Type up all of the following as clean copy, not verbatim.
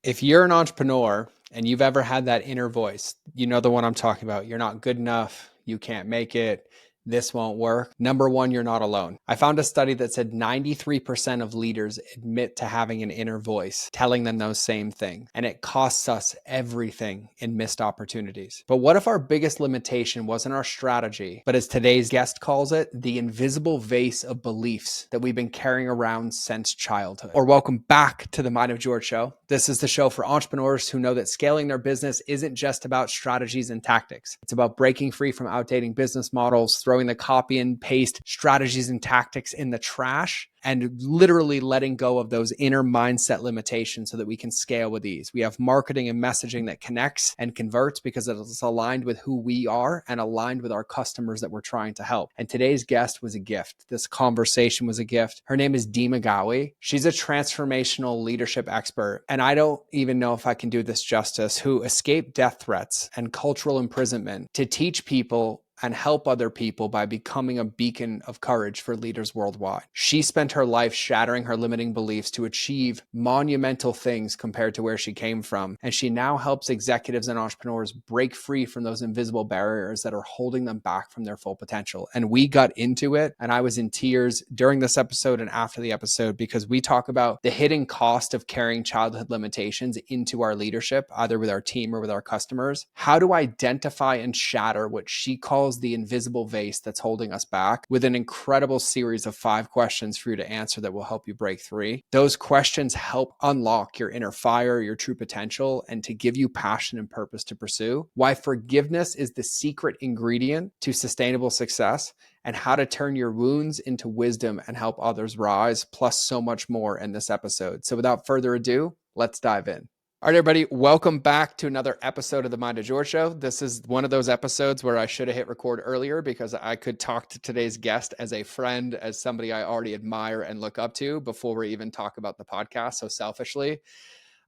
If you're an entrepreneur and you've ever had that inner voice, you know the one I'm talking about. You're not good enough. You can't make it. This won't work. Number one, you're not alone. I found a study that said 93% of leaders admit to having an inner voice telling them those same things. And it costs us everything in missed opportunities. But what if our biggest limitation wasn't our strategy, but as today's guest calls it, the invisible vase of beliefs that we've been carrying around since childhood? Or welcome back to the Mind of George show. This is the show for entrepreneurs who know that scaling their business isn't just about strategies and tactics. It's about breaking free from outdated business models, throwing the copy and paste strategies and tactics in the trash, and literally letting go of those inner mindset limitations so that we can scale with ease. We have marketing and messaging that connects and converts because it's aligned with who we are and aligned with our customers that we're trying to help. And today's guest was a gift. This conversation was a gift. Her name is Dima Ghawi. She's a transformational leadership expert. And I don't even know if I can do this justice, who escaped death threats and cultural imprisonment to teach people and help other people by becoming a beacon of courage for leaders worldwide. She spent her life shattering her limiting beliefs to achieve monumental things compared to where she came from. And she now helps executives and entrepreneurs break free from those invisible barriers that are holding them back from their full potential. And we got into it, and I was in tears during this episode and after the episode, because we talk about the hidden cost of carrying childhood limitations into our leadership, either with our team or with our customers, how to identify and shatter what she calls the invisible vase that's holding us back, with an incredible series of 5 questions for you to answer that will help you break free. Those questions help unlock your inner fire, your true potential, and to give you passion and purpose to pursue. Why forgiveness is the secret ingredient to sustainable success, and how to turn your wounds into wisdom and help others rise, plus so much more in this episode. So without further ado, let's dive in. All right, everybody, welcome back to another episode of the Mind of George show. This is one of those episodes where I should have hit record earlier because I could talk to today's guest as a friend, as somebody I already admire and look up to before we even talk about the podcast. So selfishly,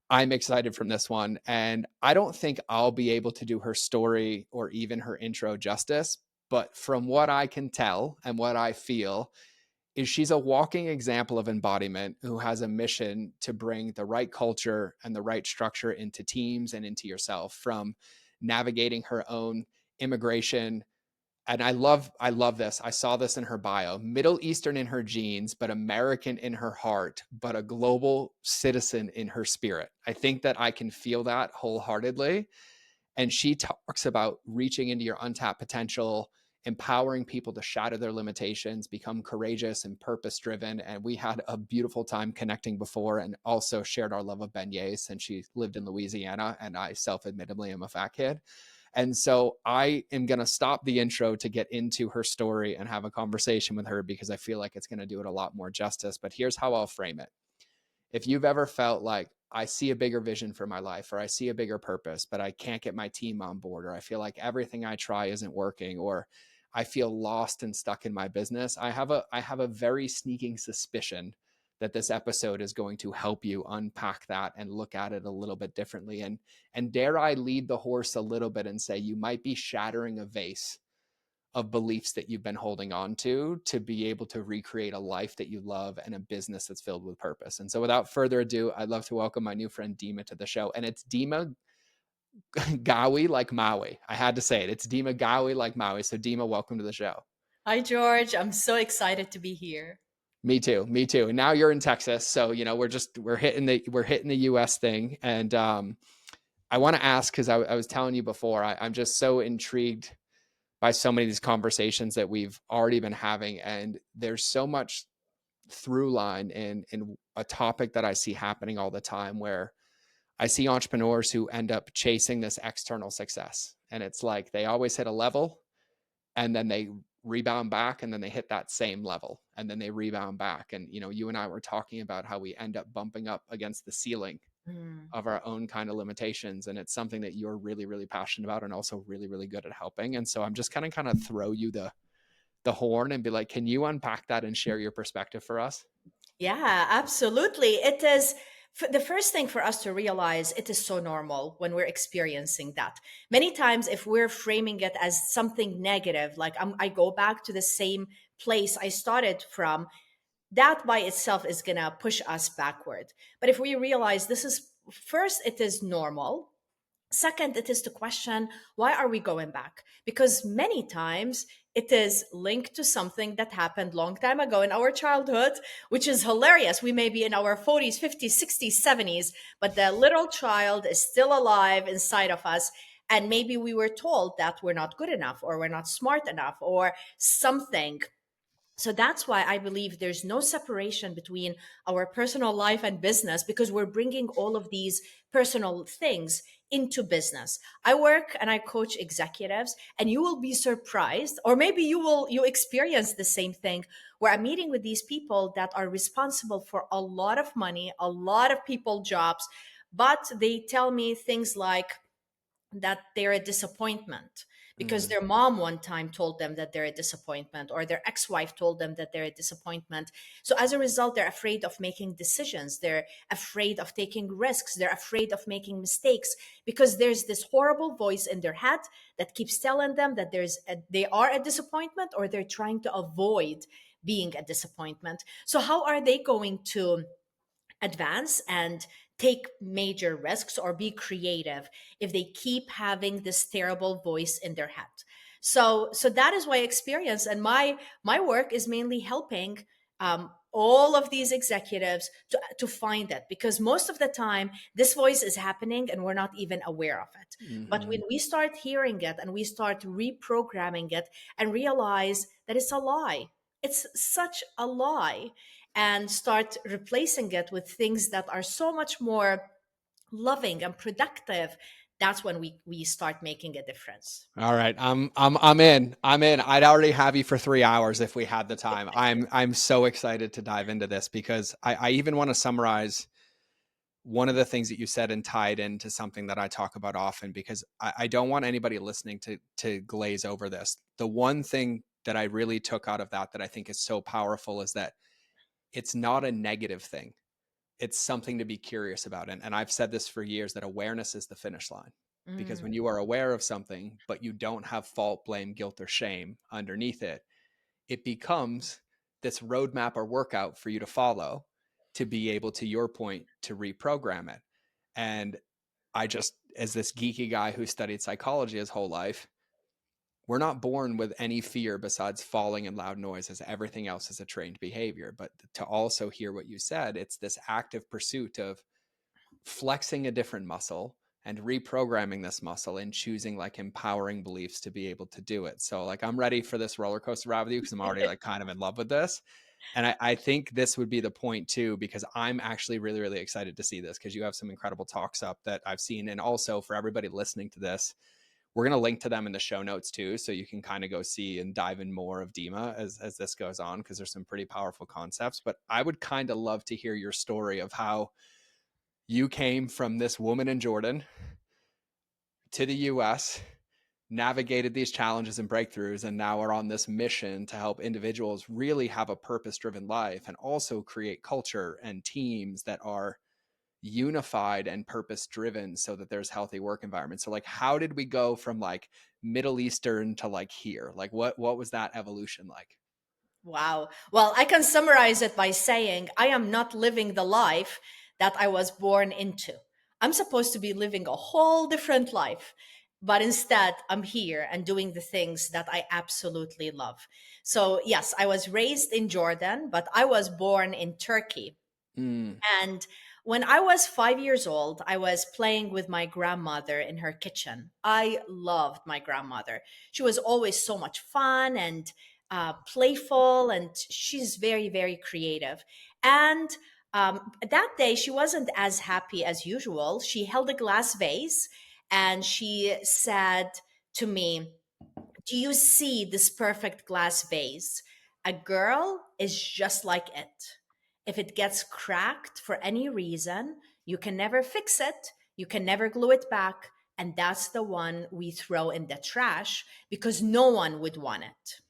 I'm excited from this one. And I don't think I'll be able to do her story or even her intro justice. But from what I can tell and what I feel, is she's a walking example of embodiment who has a mission to bring the right culture and the right structure into teams and into yourself, from navigating her own immigration. And I love this. I saw this in her bio: Middle Eastern in her genes, but American in her heart, but a global citizen in her spirit. I think that I can feel that wholeheartedly. And she talks about reaching into your untapped potential, empowering people to shatter their limitations, become courageous and purpose driven. And we had a beautiful time connecting before, and also shared our love of beignets since she lived in Louisiana and I self-admittedly am a fat kid. And so I am going to stop the intro to get into her story and have a conversation with her, because I feel like it's going to do it a lot more justice. But here's how I'll frame it. If you've ever felt like, I see a bigger vision for my life, or I see a bigger purpose, but I can't get my team on board, or I feel like everything I try isn't working, or I feel lost and stuck in my business, I have a very sneaking suspicion that this episode is going to help you unpack that and look at it a little bit differently. And dare I lead the horse a little bit and say, you might be shattering a vase of beliefs that you've been holding on to be able to recreate a life that you love and a business that's filled with purpose. And so without further ado, I'd love to welcome my new friend Dima to the show. And it's Dima Ghawi like Maui. I had to say it. It's Dima Ghawi like Maui. So Dima, welcome to the show. Hi, George. I'm so excited to be here. Me too. Me too. And now you're in Texas. So, we're hitting the US thing. And I want to ask, because I was telling you before, I'm just so intrigued by so many of these conversations that we've already been having. And there's so much through line in a topic that I see happening all the time, where I see entrepreneurs who end up chasing this external success. And it's like they always hit a level, and then they rebound back, and then they hit that same level, and then they rebound back. And, you and I were talking about how we end up bumping up against the ceiling Mm. of our own kind of limitations. And it's something that you're really, really passionate about, and also really, really good at helping. And so I'm just kind of throw you the horn and be like, can you unpack that and share your perspective for us? Yeah, absolutely. It is the first thing for us to realize it is so normal when we're experiencing that. Many times, if we're framing it as something negative, like I go back to the same place I started from, that by itself is going to push us backward. But if we realize this is first, it is normal. Second, it is to question, why are we going back? Because many times it is linked to something that happened long time ago in our childhood, which is hilarious. We may be in our 40s, 50s, 60s, 70s, but the little child is still alive inside of us. And maybe we were told that we're not good enough, or we're not smart enough, or something. So that's why I believe there's no separation between our personal life and business, because we're bringing all of these personal things into business. I work and I coach executives, and you will be surprised, or maybe you experience the same thing, where I'm meeting with these people that are responsible for a lot of money, a lot of people jobs, but they tell me things like that they're a disappointment because Mm. their mom one time told them that they're a disappointment, or their ex-wife told them that they're a disappointment. So as a result, they're afraid of making decisions, they're afraid of taking risks, they're afraid of making mistakes, because there's this horrible voice in their head that keeps telling them that they are a disappointment, or they're trying to avoid being a disappointment. So how are they going to advance and take major risks or be creative if they keep having this terrible voice in their head? So that is my experience, and my work is mainly helping all of these executives to find it, because most of the time this voice is happening and we're not even aware of it. But Hmm. when we start hearing it and we start reprogramming it and realize that it's a lie, it's such a lie, and start replacing it with things that are so much more loving and productive, that's when we start making a difference. All right, I'm in. I'm in. I'd already have you for 3 hours if we had the time. I'm so excited to dive into this because I even want to summarize one of the things that you said and tied into something that I talk about often, because I don't want anybody listening to glaze over this. The one thing that I really took out of that I think is so powerful is that it's not a negative thing. It's something to be curious about. And I've said this for years, that awareness is the finish line. Because when Mm. you are aware of something, but you don't have fault, blame, guilt, or shame underneath it, it becomes this roadmap or workout for you to follow to be able, to your point, to reprogram it. And I just, as this geeky guy who studied psychology his whole life, we're not born with any fear besides falling and loud noises. Everything else is a trained behavior. But to also hear what you said, it's this active pursuit of flexing a different muscle and reprogramming this muscle and choosing like empowering beliefs to be able to do it. So like I'm ready for this roller coaster ride with you because I'm already like kind of in love with this. And I think this would be the point too, because I'm actually really, really excited to see this because you have some incredible talks up that I've seen. And also for everybody listening to this, we're going to link to them in the show notes too. So you can kind of go see and dive in more of Dima as this goes on, because there's some pretty powerful concepts. But I would kind of love to hear your story of how you came from this woman in Jordan to the US, navigated these challenges and breakthroughs, and now are on this mission to help individuals really have a purpose driven life and also create culture and teams that are unified and purpose driven so that there's healthy work environments. So like how did we go from like Middle Eastern to like here? Like what was that evolution like? Wow. Well, I can summarize it by saying I am not living the life that I was born into. I'm supposed to be living a whole different life, but instead I'm here and doing the things that I absolutely love. So, yes, I was raised in Jordan, but I was born in Turkey. Mm. And when I was 5 years old, I was playing with my grandmother in her kitchen. I loved my grandmother. She was always so much fun and playful, and she's very, very creative. And that day, she wasn't as happy as usual. She held a glass vase and she said to me, "Do you see this perfect glass vase? A girl is just like it. If it gets cracked for any reason, you can never fix it, you can never glue it back, and that's the one we throw in the trash because no one would want it."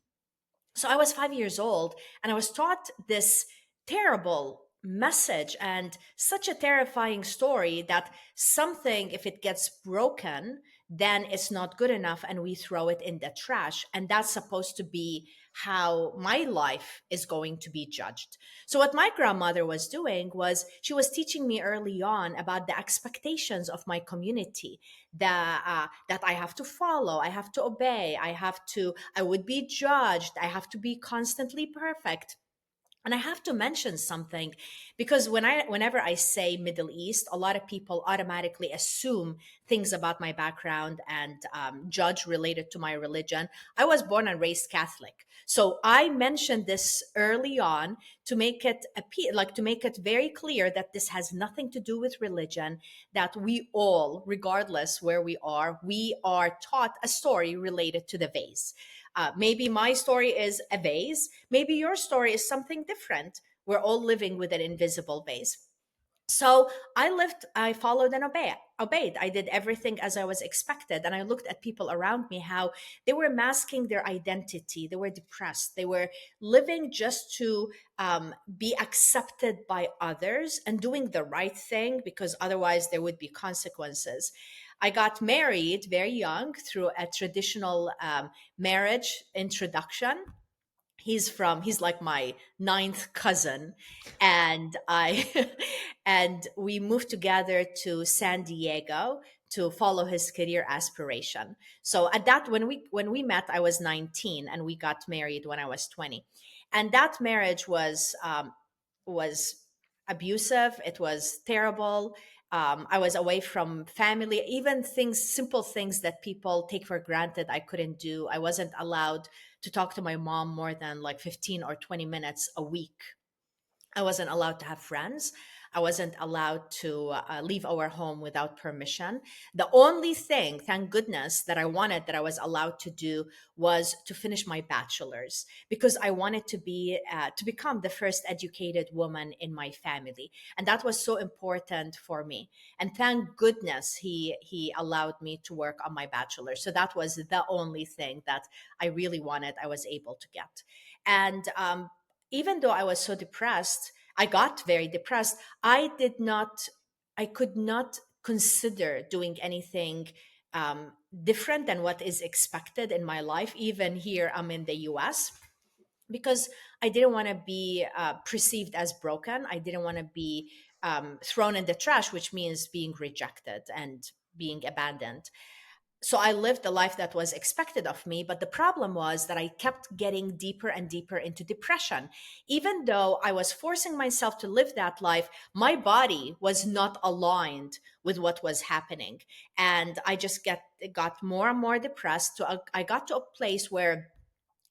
So I was 5 years old and I was taught this terrible message and such a terrifying story that something, if it gets broken, then it's not good enough and we throw it in the trash. And that's supposed to be how my life is going to be judged. So, what my grandmother was doing was she was teaching me early on about the expectations of my community, that I have to follow, I have to obey, I would be judged, I have to be constantly perfect. And I have to mention something because whenever I say Middle East, a lot of people automatically assume things about my background and judge related to my religion. I was born and raised Catholic, so I mentioned this early on to make it appear, like to make it very clear that this has nothing to do with religion. That we all, regardless where we are taught a story related to the vase. Maybe my story is a vase. Maybe your story is something different. We're all living with an invisible vase. So I followed and obeyed. I did everything as I was expected. And I looked at people around me, how they were masking their identity. They were depressed. They were living just to be accepted by others and doing the right thing because otherwise there would be consequences. I got married very young through a traditional marriage introduction. He's like my ninth cousin, and I and we moved together to San Diego to follow his career aspiration. So at that, when we met, I was 19 and we got married when I was 20. And that marriage was abusive. It was terrible. I was away from family, even things, simple things that people take for granted, I couldn't do. I wasn't allowed to talk to my mom more than like 15 or 20 minutes a week. I wasn't allowed to have friends. I wasn't allowed to leave our home without permission. The only thing, thank goodness, that I wanted, that I was allowed to do was to finish my bachelor's because I wanted to become the first educated woman in my family, and that was so important for me. And thank goodness he allowed me to work on my bachelor's. So that was the only thing that I really wanted. I was able to get, and even though I was so depressed, I got very depressed. I could not consider doing anything different than what is expected in my life. Even here, I'm in the US, because I didn't want to be perceived as broken. I didn't want to be thrown in the trash, which means being rejected and being abandoned. So I lived the life that was expected of me, but the problem was that I kept getting deeper and deeper into depression. Even though I was forcing myself to live that life, my body was not aligned with what was happening, and I just got more and more depressed. I got to a place where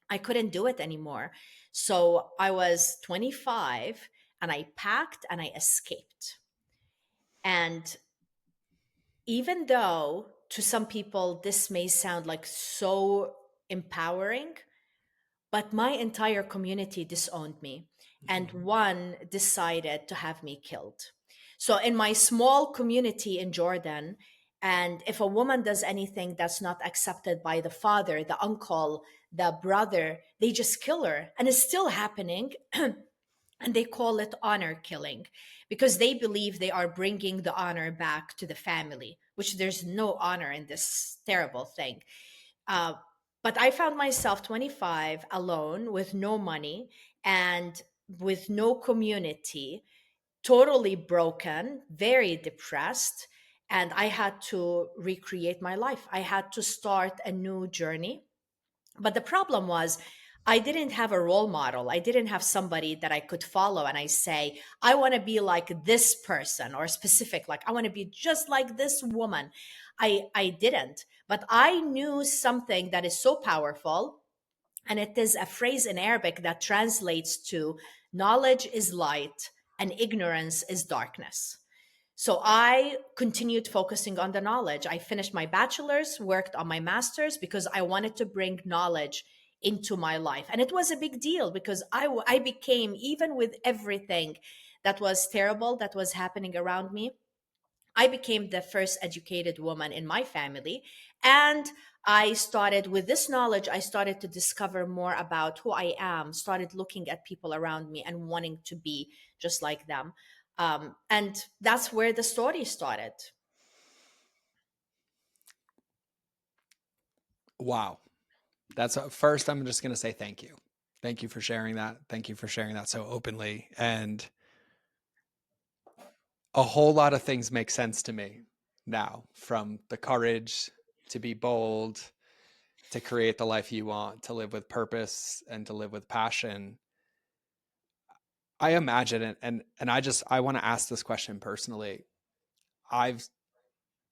I couldn't do it anymore. So I was 25 and I packed and I escaped. And even though to some people this may sound like so empowering, but my entire community disowned me, and one decided to have me killed. So, in my small community in Jordan, and if a woman does anything that's not accepted by the father, the uncle, the brother, they just kill her. And it's still happening. And they call it honor killing because they believe they are bringing the honor back to the family, which there's no honor in this terrible thing. Uh, but I found myself 25, alone, with no money and with no community, totally broken, very depressed. And I had to recreate my life. I had to start a new journey. But the problem was, I didn't have a role model. I didn't have somebody that I could follow and I say, I want to be like this person, or specific, like I want to be just like this woman. I didn't. But I knew something that is so powerful. And it is a phrase in Arabic that translates to knowledge is light and ignorance is darkness. So I continued focusing on the knowledge. I finished my bachelor's, worked on my master's because I wanted to bring knowledge into my life. And it was a big deal because I became, even with everything that was terrible that was happening around me, I became the first educated woman in my family. And I started with this knowledge, I started to discover more about who I am, started looking at people around me and wanting to be just like them. And that's where the story started. Wow. That's first, I'm just going to say thank you. Thank you for sharing that. Thank you for sharing that so openly. And a whole lot of things make sense to me now, from the courage to be bold, to create the life you want, to live with purpose and to live with passion. I imagine it. I want to ask this question personally. I've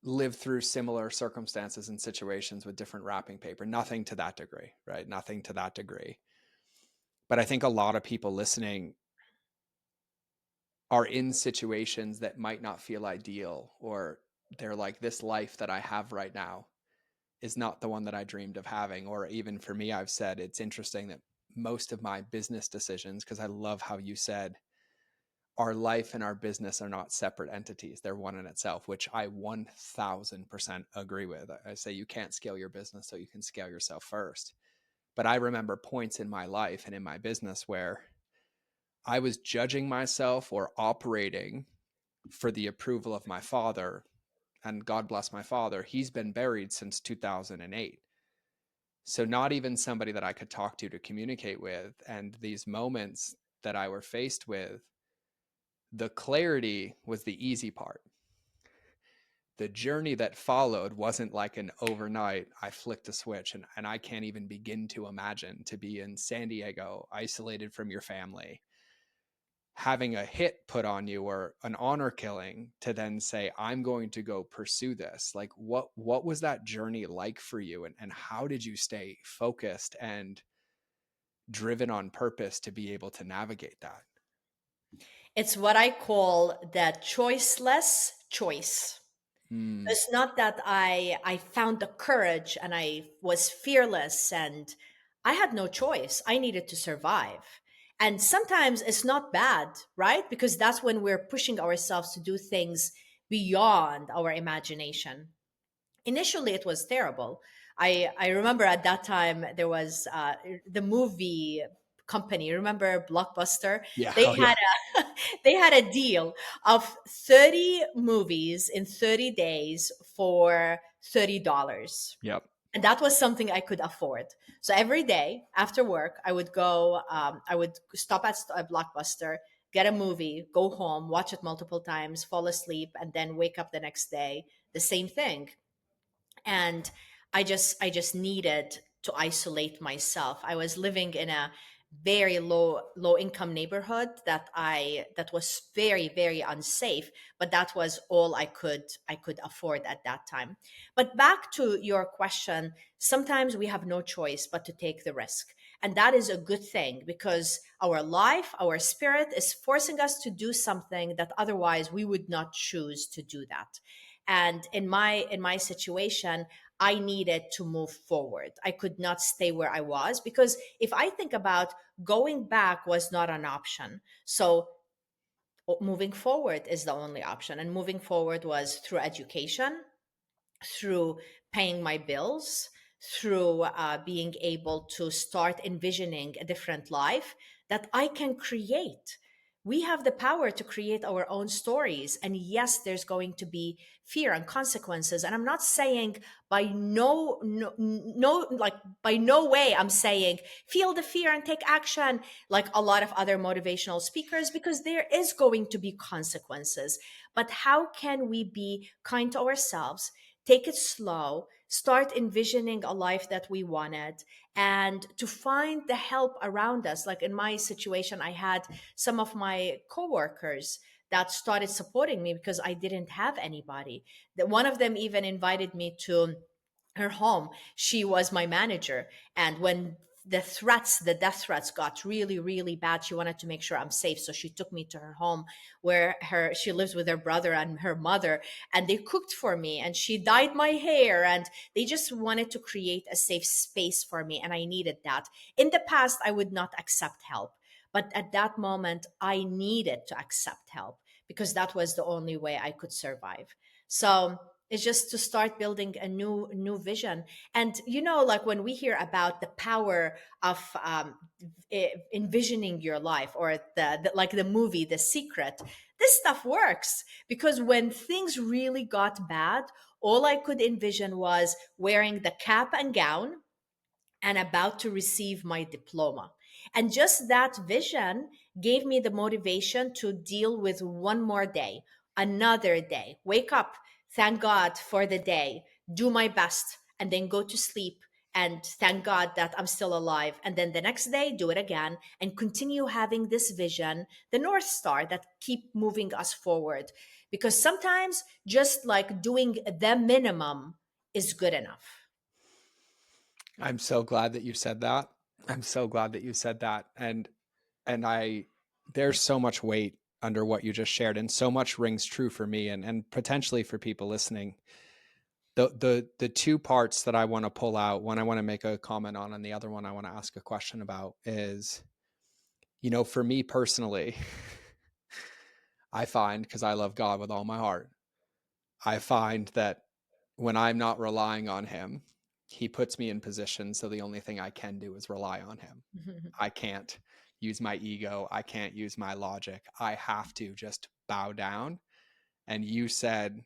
lived through similar circumstances and situations with different wrapping paper, nothing to that degree, right? Nothing to that degree. But I think a lot of people listening are in situations that might not feel ideal, or they're like, this life that I have right now is not the one that I dreamed of having. Or even for me, I've said it's interesting that most of my business decisions, because I love how you said our life and our business are not separate entities, they're one in itself, which I 1000% agree with. I say you can't scale your business so you can scale yourself first. But I remember points in my life and in my business where I was judging myself or operating for the approval of my father. And God bless my father, he's been buried since 2008. So not even somebody that I could talk to communicate with. And these moments that I were faced with, the clarity was the easy part. The journey that followed wasn't like an overnight, I flicked a switch, and I can't even begin to imagine to be in San Diego, isolated from your family, having a hit put on you or an honor killing, to then say, I'm going to go pursue this. Like what was that journey like for you? And how did you stay focused and driven on purpose to be able to navigate that? It's what I call the choiceless choice. Mm, It's not that I found the courage and I was fearless and I had no choice. I needed to survive. And sometimes it's not bad, right? Because that's when we're pushing ourselves to do things beyond our imagination. Initially it was terrible. I remember at that time there was the movie company, remember Blockbuster? yeah. They Oh had yeah. a they had a deal of 30 movies in 30 days for $30, Yep. and that was something I could afford. So every day after work I would go, I would stop at a Blockbuster, get a movie, go home, watch it multiple times, fall asleep, and then wake up the next day, the same thing. And I just needed to isolate myself. I was living in a very low income neighborhood that was very unsafe, but that was all I could afford at that time. But back to your question, sometimes we have no choice but to take the risk, and that is a good thing, because our life, our spirit is forcing us to do something that otherwise we would not choose to do that. And in my situation, I needed to move forward. I could not stay where I was, because if I think about, going back was not an option. So moving forward is the only option, and moving forward was through education, through paying my bills, through being able to start envisioning a different life that I can create. We have the power to create our own stories. And yes, there's going to be fear and consequences. And I'm not saying, by by no way, I'm saying feel the fear and take action like a lot of other motivational speakers, because there is going to be consequences. But how can we be kind to ourselves? Take it slow, start envisioning a life that we wanted, and to find the help around us. Like in my situation, I had some of my coworkers that started supporting me because I didn't have anybody. That one of them even invited me to her home. She was my manager. And when the death threats got really bad, she wanted to make sure I'm safe. So she took me to her home, where she lives with her brother and her mother, and they cooked for me, and she dyed my hair, and they just wanted to create a safe space for me. And I needed that. In the past, I would not accept help. But at that moment, I needed to accept help, because that was the only way I could survive. So It's just to start building a new vision. And like when we hear about the power of envisioning your life, or like the movie The Secret, this stuff works, because when things really got bad, all I could envision was wearing the cap and gown and about to receive my diploma. And just that vision gave me the motivation to deal with one more day, another day. Wake up, thank God for the day, do my best, and then go to sleep and thank God that I'm still alive. And then the next day, do it again and continue having this vision, the North Star that keep moving us forward. Because sometimes just like doing the minimum is good enough. I'm so glad that you said that. I'm so glad that you said that. And I there's so much weight under what you just shared, and so much rings true for me, and potentially for people listening. The two parts that I want to pull out, one I want to make a comment on, and the other one I want to ask a question about is, for me personally, I find, because I love God with all my heart, I find that when I'm not relying on him, he puts me in position. So the only thing I can do is rely on him. I can't use my ego. I can't use my logic. I have to just bow down. And you said,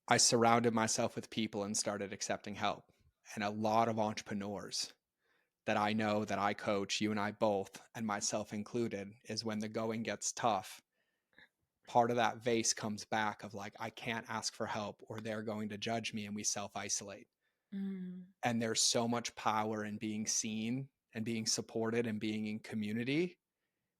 I surrounded myself with people and started accepting help. And a lot of entrepreneurs that I know, that I coach, you and I both, and myself included, is when the going gets tough, part of that vase comes back of like, I can't ask for help or they're going to judge me, and we self isolate. Mm, And there's so much power in being seen and being supported and being in community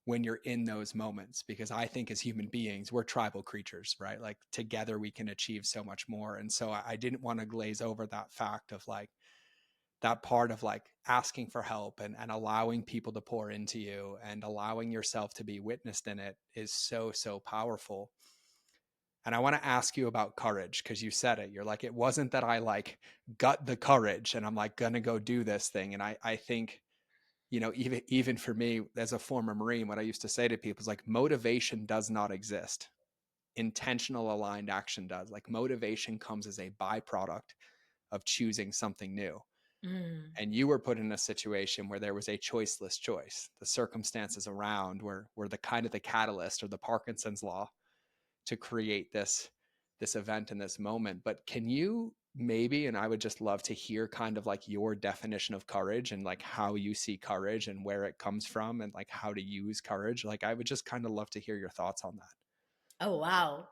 when you're in those moments, because I think as human beings, we're tribal creatures, right? Like together we can achieve so much more. And so I didn't want to glaze over that fact of like, that part of like asking for help and allowing people to pour into you and allowing yourself to be witnessed in it is so, so powerful. And I want to ask you about courage, because you said it. You're like, it wasn't that I like got the courage and I'm like gonna go do this thing. And I think, even for me as a former Marine, what I used to say to people is like, motivation does not exist. Intentional aligned action does. Like motivation comes as a byproduct of choosing something new. mm, And you were put in a situation where there was a choiceless choice. The circumstances around were the kind of the catalyst, or the Parkinson's law, to create this event in this moment. But can you maybe, and I would just love to hear kind of like your definition of courage and like how you see courage and where it comes from and like how to use courage. Like I would just kind of love to hear your thoughts on that. oh wow,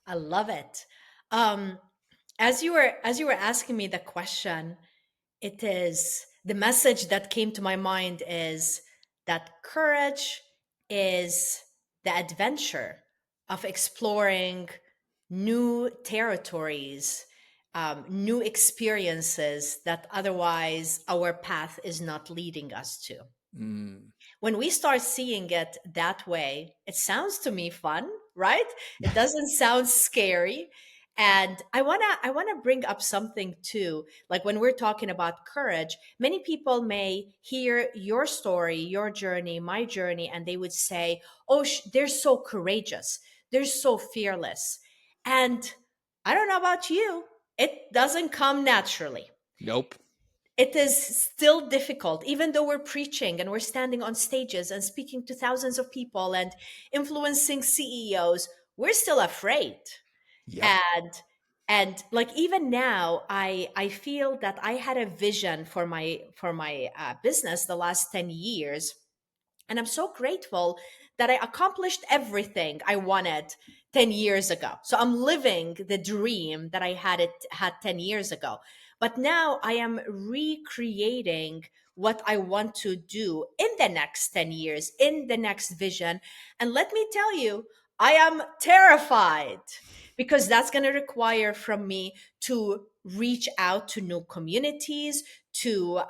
I love it. Um, as you were asking me the question, it is the message that came to my mind is that courage is the adventure of exploring new territories, new experiences that otherwise our path is not leading us to. Mm. When we start seeing it that way, it sounds to me fun, right? It doesn't sound scary. And I want to bring up something too. Like when we're talking about courage, many people may hear your story, your journey, my journey, and they would say, "Oh, they're so courageous. They're so fearless." And I don't know about you, it doesn't come naturally. Nope. It is still difficult, even though we're preaching and we're standing on stages and speaking to thousands of people and influencing CEOs. We're still afraid. Yep. And like even now, I feel that I had a vision for my business the last 10 years, and I'm so grateful that I accomplished everything I wanted 10 years ago. So I'm living the dream that I had 10 years ago. But now I am recreating what I want to do in the next 10 years, in the next vision. And let me tell you, I am terrified, because that's going to require from me to reach out to new communities, to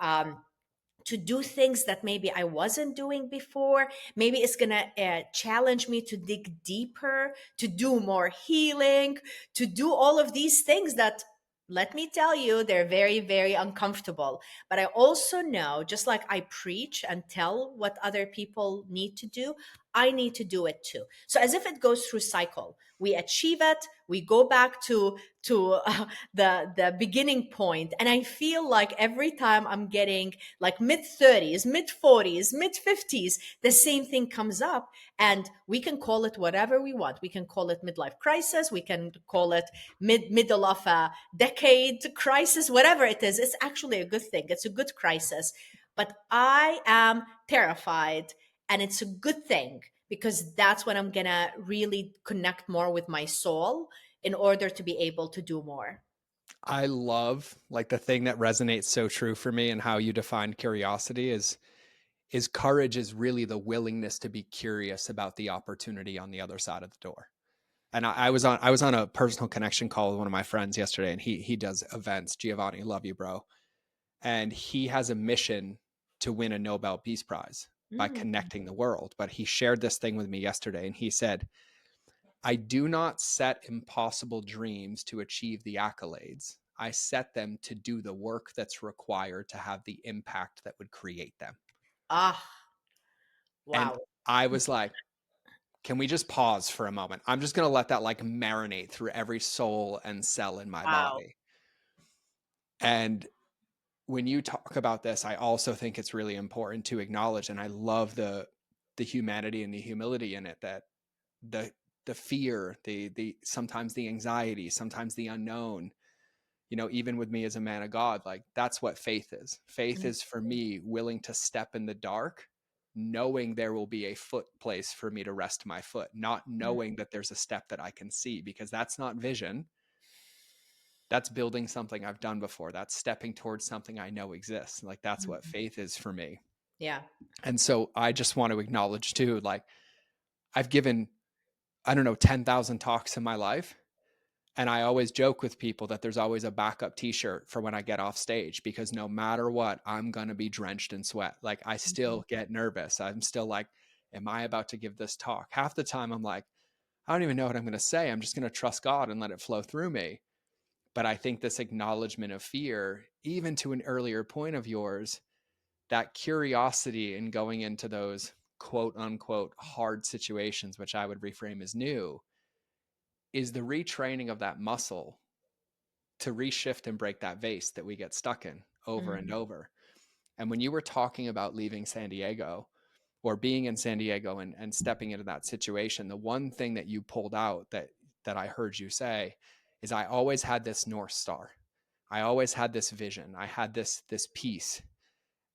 do things that maybe I wasn't doing before. Maybe it's going to challenge me to dig deeper, to do more healing, to do all of these things that, let me tell you, they're very, very uncomfortable. But I also know, just like I preach and tell what other people need to do, I need to do it too. So as if it goes through cycle, we achieve it, we go back to the beginning point, and I feel like every time I'm getting like mid 30s, mid 40s, mid 50s, the same thing comes up, and we can call it whatever we want. We can call it midlife crisis, we can call it middle of a decade crisis, whatever it is. It's actually a good thing. It's a good crisis, but I am terrified, and it's a good thing because that's when I'm gonna really connect more with my soul in order to be able to do more. I love like the thing that resonates so true for me and how you define curiosity is courage is really the willingness to be curious about the opportunity on the other side of the door. And I was on a personal connection call with one of my friends yesterday, and he does events. Giovanni, love you, bro. And he has a mission to win a Nobel Peace Prize by Mm. connecting the world. But he shared this thing with me yesterday, and he said, I do not set impossible dreams to achieve the accolades. I set them to do the work that's required to have the impact that would create them. Ah, And wow. I was like, can we just pause for a moment? I'm just going to let that like marinate through every soul and cell in my Wow. body. And when you talk about this, I also think it's really important to acknowledge, and I love the humanity and the humility in it, that the the fear, the sometimes the anxiety, sometimes the unknown, even with me as a man of God, like that's what faith is. Faith Mm, is for me willing to step in the dark, knowing there will be a foot place for me to rest my foot, not mm, knowing that there's a step that I can see, because that's not vision. That's building something I've done before. That's stepping towards something I know exists. Like that's what mm. faith is for me. Yeah. And so I just want to acknowledge too, like I've given, I don't know, 10,000 talks in my life. And I always joke with people that there's always a backup t-shirt for when I get off stage, because no matter what, I'm going to be drenched in sweat. Like I Mhm. still get nervous. I'm still like, am I about to give this talk? Half the time I'm like, I don't even know what I'm going to say. I'm just going to trust God and let it flow through me. But I think this acknowledgement of fear, even to an earlier point of yours, that curiosity in going into those quote unquote hard situations, which I would reframe as new, is the retraining of that muscle to reshift and break that vase that we get stuck in over and Mm, over. And when you were talking about leaving San Diego or being in San Diego and stepping into that situation, the one thing that you pulled out that I heard you say is I always had this North Star. I always had this vision. I had this peace.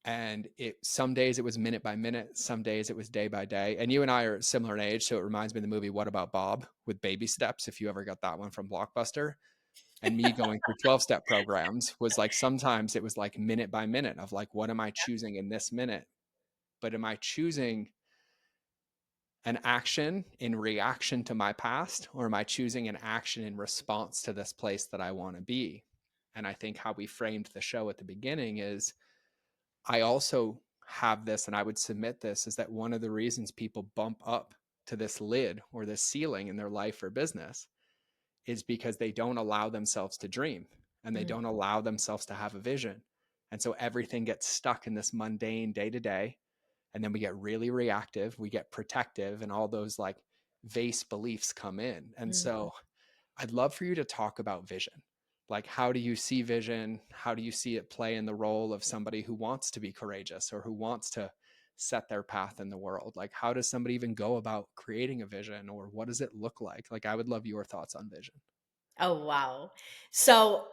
And it some days it was minute by minute, some days it was day by day. And you and I are similar in age, so it reminds me of the movie What About Bob with baby steps, if you ever got that one from Blockbuster. And me going through 12-step programs was like sometimes it was like minute by minute of like, what am I choosing in this minute? But am I choosing an action in reaction to my past, or am I choosing an action in response to this place that I want to be? And I think how we framed the show at the beginning is I also have this, and I would submit this, is that one of the reasons people bump up to this lid or this ceiling in their life or business is because they don't allow themselves to dream, and they mm, don't allow themselves to have a vision. And so everything gets stuck in this mundane day to day. And then we get really reactive, we get protective, and all those like vase beliefs come in. And mm. so I'd love for you to talk about vision. Like, how do you see vision? How do you see it play in the role of somebody who wants to be courageous or who wants to set their path in the world? Like, how does somebody even go about creating a vision, or what does it look like? Like, I would love your thoughts on vision. Oh, wow. So,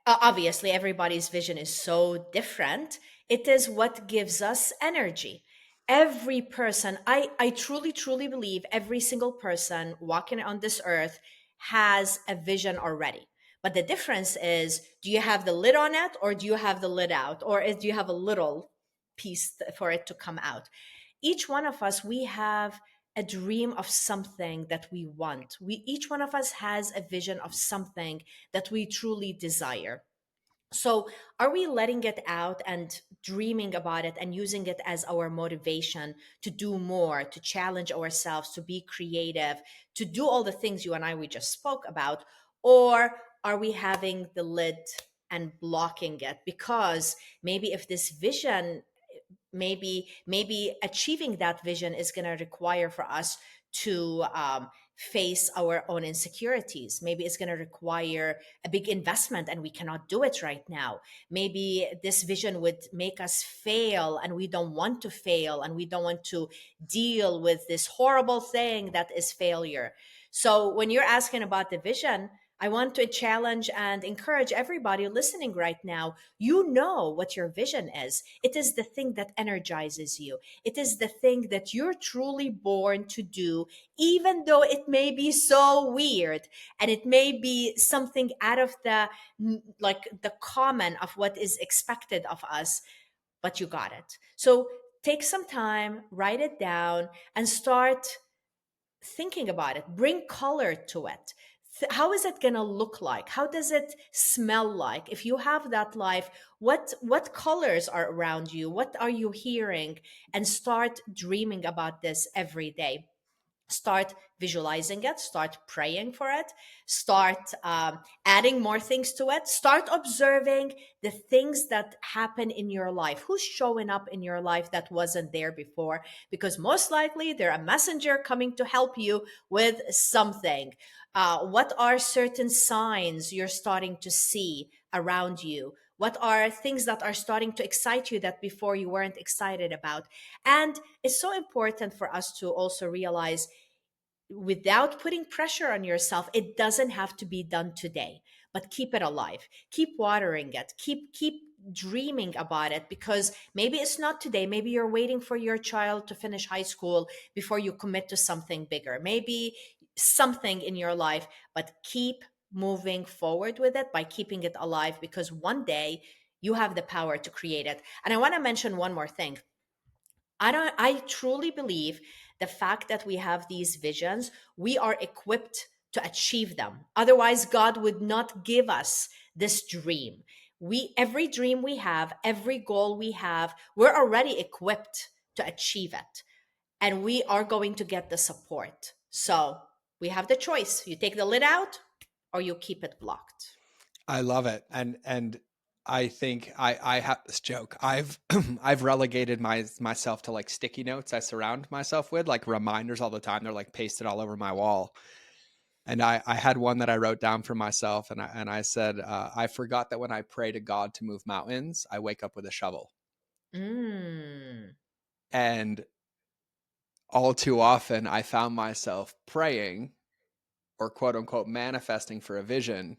obviously, everybody's vision is so different. It is what gives us energy. Every person, I truly, truly believe every single person walking on this earth has a vision already. But the difference is, do you have the lid on it, or do you have the lid out, or do you have a little piece for it to come out? Each one of us, we have a dream of something that we want. We each one of us has a vision of something that we truly desire. So, are we letting it out and dreaming about it and using it as our motivation to do more, to challenge ourselves, to be creative, to do all the things you and I we just spoke about? Or are we having the lid and blocking it? Because maybe if this vision maybe achieving that vision is going to require for us to face our own insecurities. Maybe it's going to require a big investment and we cannot do it right now. Maybe this vision would make us fail and we don't want to fail and we don't want to deal with this horrible thing that is failure. So when you're asking about the vision, I want to challenge and encourage everybody listening right now. You know what your vision is. It is the thing that energizes you. It is the thing that you're truly born to do, even though it may be so weird and it may be something out of like the common of what is expected of us, but you got it. So take some time, write it down, and start thinking about it. Bring color to it. How is it going to look like? How does it smell like? If you have that life, what colors are around you? What are you hearing? And start dreaming about this every day. Start visualizing it, start praying for it, start adding more things to it, start observing the things that happen in your life, who's showing up in your life that wasn't there before, because most likely they're a messenger coming to help you with something. What are certain signs you're starting to see around you? What are things that are starting to excite you that before you weren't excited about? And it's so important for us to also realize, without putting pressure on yourself, it doesn't have to be done today, but keep it alive, keep watering it, keep dreaming about it, because maybe it's not today. Maybe you're waiting for your child to finish high school before you commit to something bigger, maybe something in your life, but keep moving forward with it by keeping it alive, because one day you have the power to create it. And I want to mention one more thing. I truly believe the fact that we have these visions, we are equipped to achieve them. Otherwise, God would not give us this dream. Every dream we have, every goal we have, we're already equipped to achieve it. And we are going to get the support. So we have the choice. You take the lid out or you keep it blocked. I love it. And I think I have this joke. I've I've relegated myself to like sticky notes I surround myself with, like reminders all the time. They're like pasted all over my wall. And I had one that I wrote down for myself, and I said, I forgot that when I pray to God to move mountains, I wake up with a shovel. Mm. And all too often I found myself praying or quote unquote manifesting for a vision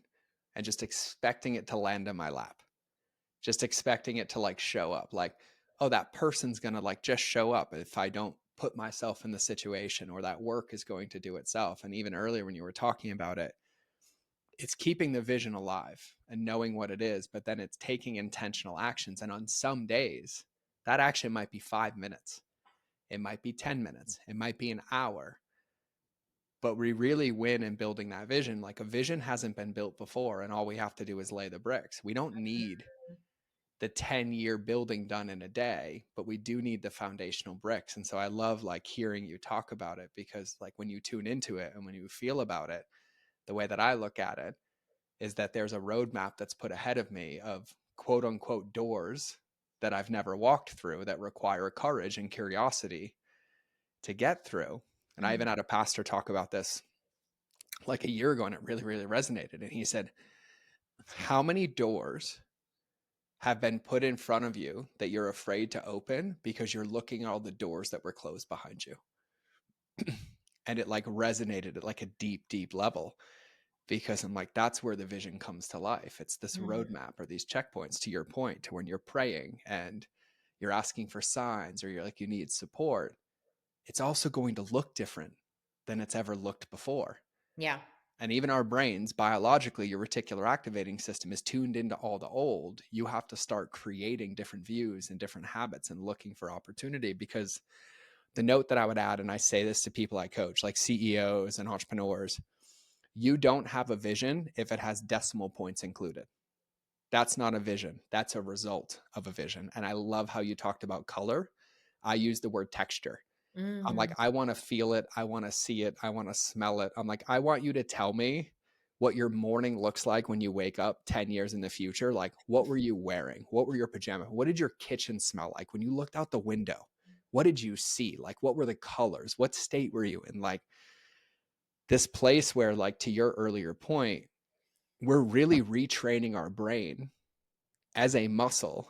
and just expecting it to land in my lap, just expecting it to like show up, like, oh, that person's gonna like just show up if I don't put myself in the situation, or that work is going to do itself. And even earlier when you were talking about it, it's keeping the vision alive and knowing what it is, but then it's taking intentional actions. And on some days that action might be 5 minutes, it might be 10 minutes, it might be an hour, but we really win in building that vision. Like a vision hasn't been built before, and all we have to do is lay the bricks. We don't need the 10-year building done in a day, but we do need the foundational bricks. And so I love like hearing you talk about it, because like when you tune into it and when you feel about it, the way that I look at it is that there's a roadmap that's put ahead of me of quote unquote doors that I've never walked through that require courage and curiosity to get through. And I even had a pastor talk about this like a year ago, and it really, really resonated. And he said, how many doors have been put in front of you that you're afraid to open because you're looking at all the doors that were closed behind you? And it like resonated at like a deep, deep level, because I'm like, that's where the vision comes to life. It's this Mm. roadmap or these checkpoints, to your point, to when you're praying and you're asking for signs, or you're like, you need support. It's also going to look different than it's ever looked before. Yeah. And even our brains, biologically, your reticular activating system is tuned into all the old. You have to start creating different views and different habits and looking for opportunity. Because the note that I would add, and I say this to people I coach, like CEOs and entrepreneurs, you don't have a vision if it has decimal points included. That's not a vision. That's a result of a vision. And I love how you talked about color. I use the word texture. I'm like, Hmm. I want to feel it. I want to see it. I want to smell it. I'm like, I want you to tell me what your morning looks like when you wake up 10 years in the future. Like, what were you wearing? What were your pajamas? What did your kitchen smell like when you looked out the window? What did you see? Like, what were the colors? What state were you in? Like, this place where, like, to your earlier point, we're really retraining our brain as a muscle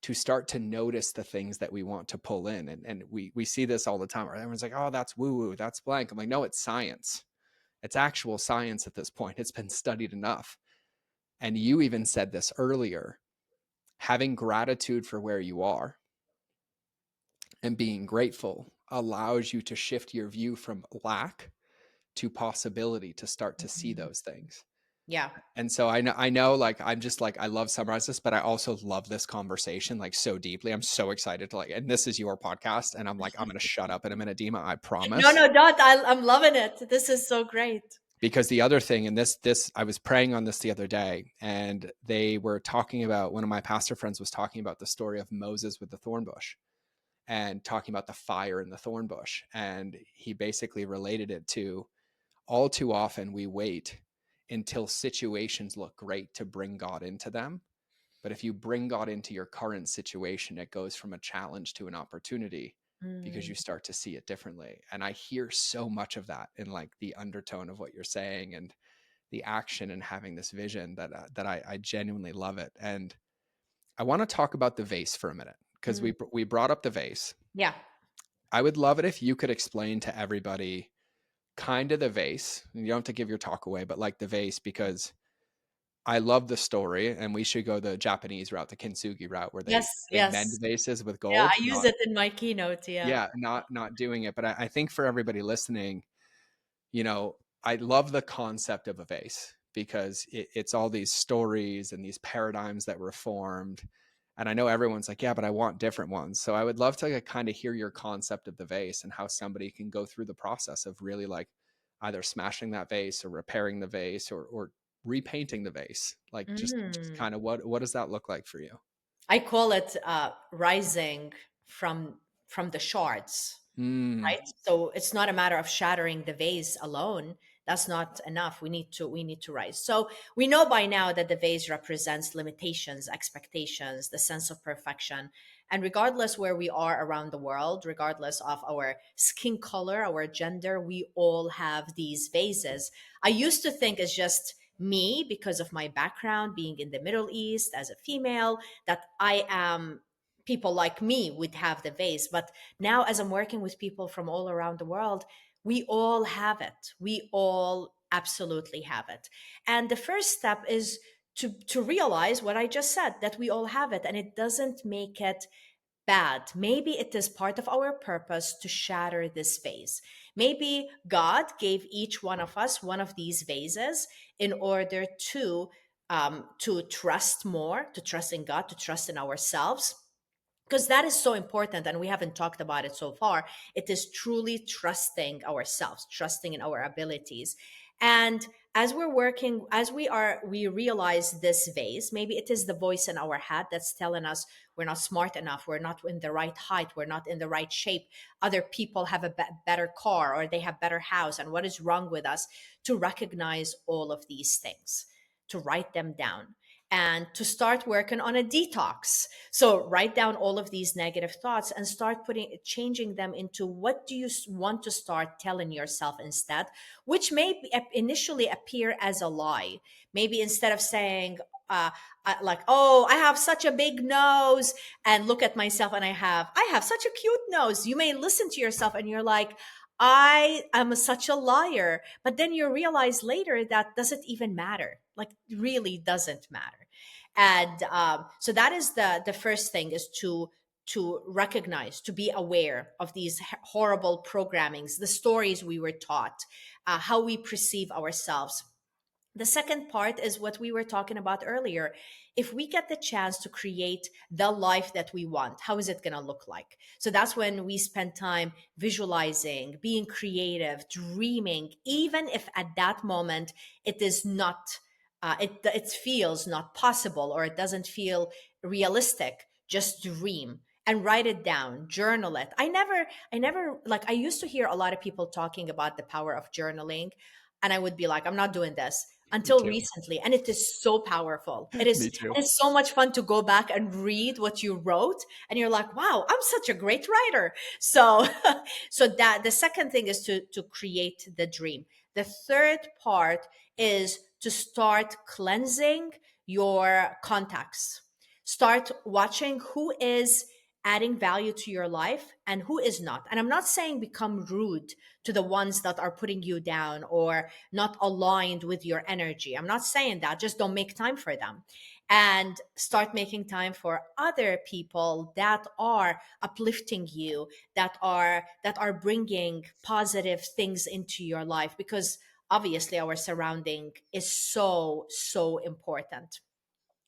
to start to notice the things that we want to pull in. And we see this all the time. Everyone's like, oh, that's woo woo, that's blank. I'm like, no, it's science. It's actual science at this point. It's been studied enough. And you even said this earlier, having gratitude for where you are and being grateful allows you to shift your view from lack to possibility, to start to see Mhm. those things. Yeah. And so I know, like, I'm just like, I love summarize this, but I also love this conversation like so deeply. I'm so excited to, like, and this is your podcast, and I'm like, I'm going to shut up in a minute, Dima, I No, promise. no, don't. I'm loving it. This is so great. Because the other thing, and this, I was praying on this the other day, and they were talking about, one of my pastor friends was talking about the story of Moses with the thorn bush and talking about the fire in the thorn bush. And he basically related it to, all too often we wait until situations look great to bring God into them. But if you bring God into your current situation, it goes from a challenge to an opportunity because Mm. you start to see it differently. And I hear so much of that in, like, the undertone of what you're saying and the action and having this vision that I genuinely love it. And I want to talk about the vase for a minute because Mm. we brought up the vase. Yeah. I would love it if you could explain to everybody kind of the vase. You don't have to give your talk away, but like the vase, because I love the story, and we should go the Japanese route, the kintsugi route, where Yes, they mend yes. vases with Yeah, gold. I use Not, it in my keynote. Yeah. yeah, not doing it. But I think for everybody listening, you know, I love the concept of a vase because it's all these stories and these paradigms that were formed. And I know everyone's like, yeah, but I want different ones. So I would love to, like, kind of hear your concept of the vase and how somebody can go through the process of really, like, either smashing that vase or repairing the vase or repainting the vase. Like, just Mm. kind of what does that look like for you? I call it rising from the shards. Mm, Right? So it's not a matter of shattering the vase alone. That's not enough. We need to rise. So we know by now that the vase represents limitations, expectations, the sense of perfection. And regardless where we are around the world, regardless of our skin color, our gender, we all have these vases. I used to think it's just me because of my background being in the Middle East as a female, that I am, people like me would have the vase. But now, as I'm working with people from all around the world, we all have it. We all absolutely have it. And the first step is to realize what I just said, that we all have it, and it doesn't make it bad. Maybe it is part of our purpose to shatter this vase. Maybe God gave each one of us one of these vases in order to trust more, to trust in God, to trust in ourselves, because that is so important, and we haven't talked about it so far. It is truly trusting ourselves, trusting in our abilities. And as we're working, we realize this vase, maybe it is the voice in our head that's telling us we're not smart enough, we're not in the right height, we're not in the right shape, other people have a better car or they have better house, and what is wrong with us. To recognize all of these things, to write them down, and to start working on a detox. So write down all of these negative thoughts and start changing them into, what do you want to start telling yourself instead, which may initially appear as a lie. Maybe instead of saying, like, oh, I have such a big nose, and look at myself and I have such a cute nose. You may listen to yourself and you're like, I am such a liar. But then you realize later that doesn't even matter. Like, really doesn't matter. And so that is the first thing, is to recognize, to be aware of these horrible programmings, the stories we were taught, how we perceive ourselves. The second part is what we were talking about earlier. If we get the chance to create the life that we want, how is it going to look like? So that's when we spend time visualizing, being creative, dreaming, even if at that moment it is not, it feels not possible, or it doesn't feel realistic. Just dream and write it down, journal it. I never, like, I used to hear a lot of people talking about the power of journaling, and I would be like, I'm not doing this. Me until too. recently, and it is so powerful. It is Me too. it is so much fun to go back and read what you wrote, and you're like, wow, I'm such a great writer. So so that the second thing is to create the dream. The third part is to start cleansing your contacts. Start watching who is adding value to your life and who is not. And I'm not saying become rude to the ones that are putting you down or not aligned with your energy. I'm not saying that. Just don't make time for them. And start making time for other people that are uplifting you, that are bringing positive things into your life, because obviously our surrounding is so important.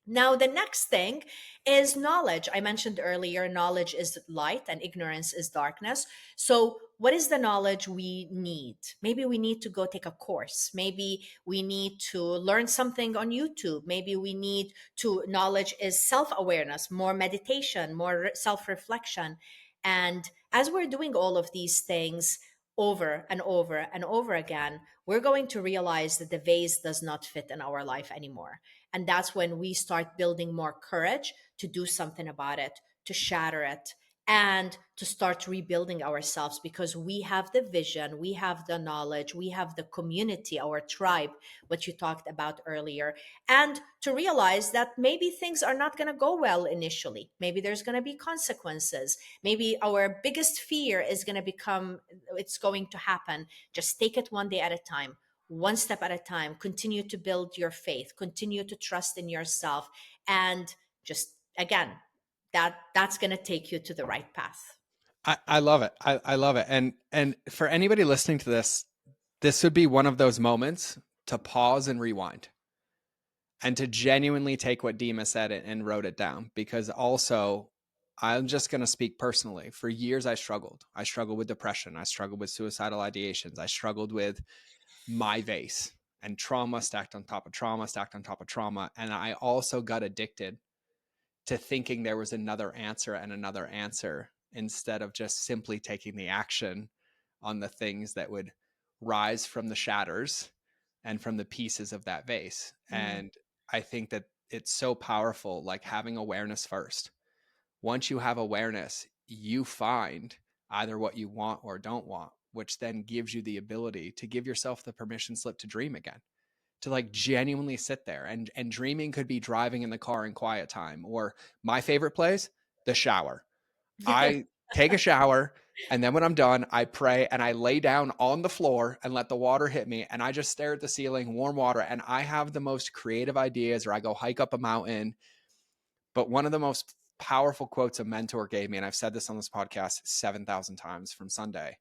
Now, the next thing is knowledge. I mentioned earlier, knowledge is light and ignorance is darkness. So, what is the knowledge we need? Maybe we need to go take a course. Maybe we need to learn something on YouTube. Maybe we need to, knowledge is self awareness, more meditation, more self reflection. And as we're doing all of these things over and over and over again, we're going to realize that the vase does not fit in our life anymore. And that's when we start building more courage to do something about it, to shatter it, and to start rebuilding ourselves, because we have the vision, we have the knowledge, we have the community, our tribe, what you talked about earlier. And to realize that maybe things are not going to go well initially. Maybe there's going to be consequences. Maybe our biggest fear is going to become, it's going to happen. Just take it one day at a time, one step at a time. Continue to build your faith, continue to trust in yourself, and just, again, that's going to take you to the right path. I love it. I love it. And for anybody listening to this, this would be one of those moments to pause and rewind and to genuinely take what Dima said and wrote it down. Because also, I'm just going to speak personally. For years, I struggled. I struggled with depression. I struggled with suicidal ideations. I struggled with my vase and trauma stacked on top of trauma, stacked on top of trauma. And I also got addicted to thinking there was another answer and another answer instead of just simply taking the action on the things that would rise from the shatters and from the pieces of that vase. Mm, And I think that it's so powerful, like having awareness first. Once you have awareness, you find either what you want or don't want, which then gives you the ability to give yourself the permission slip to dream again, to like genuinely sit there. And dreaming could be driving in the car in quiet time, or my favorite place, the shower. I take a shower, and then when I'm done, I pray and I lay down on the floor and let the water hit me, and I just stare at the ceiling, warm water, and I have the most creative ideas. Or I go hike up a mountain. But one of the most powerful quotes a mentor gave me, and I've said this on this podcast 7,000 times from Sunday,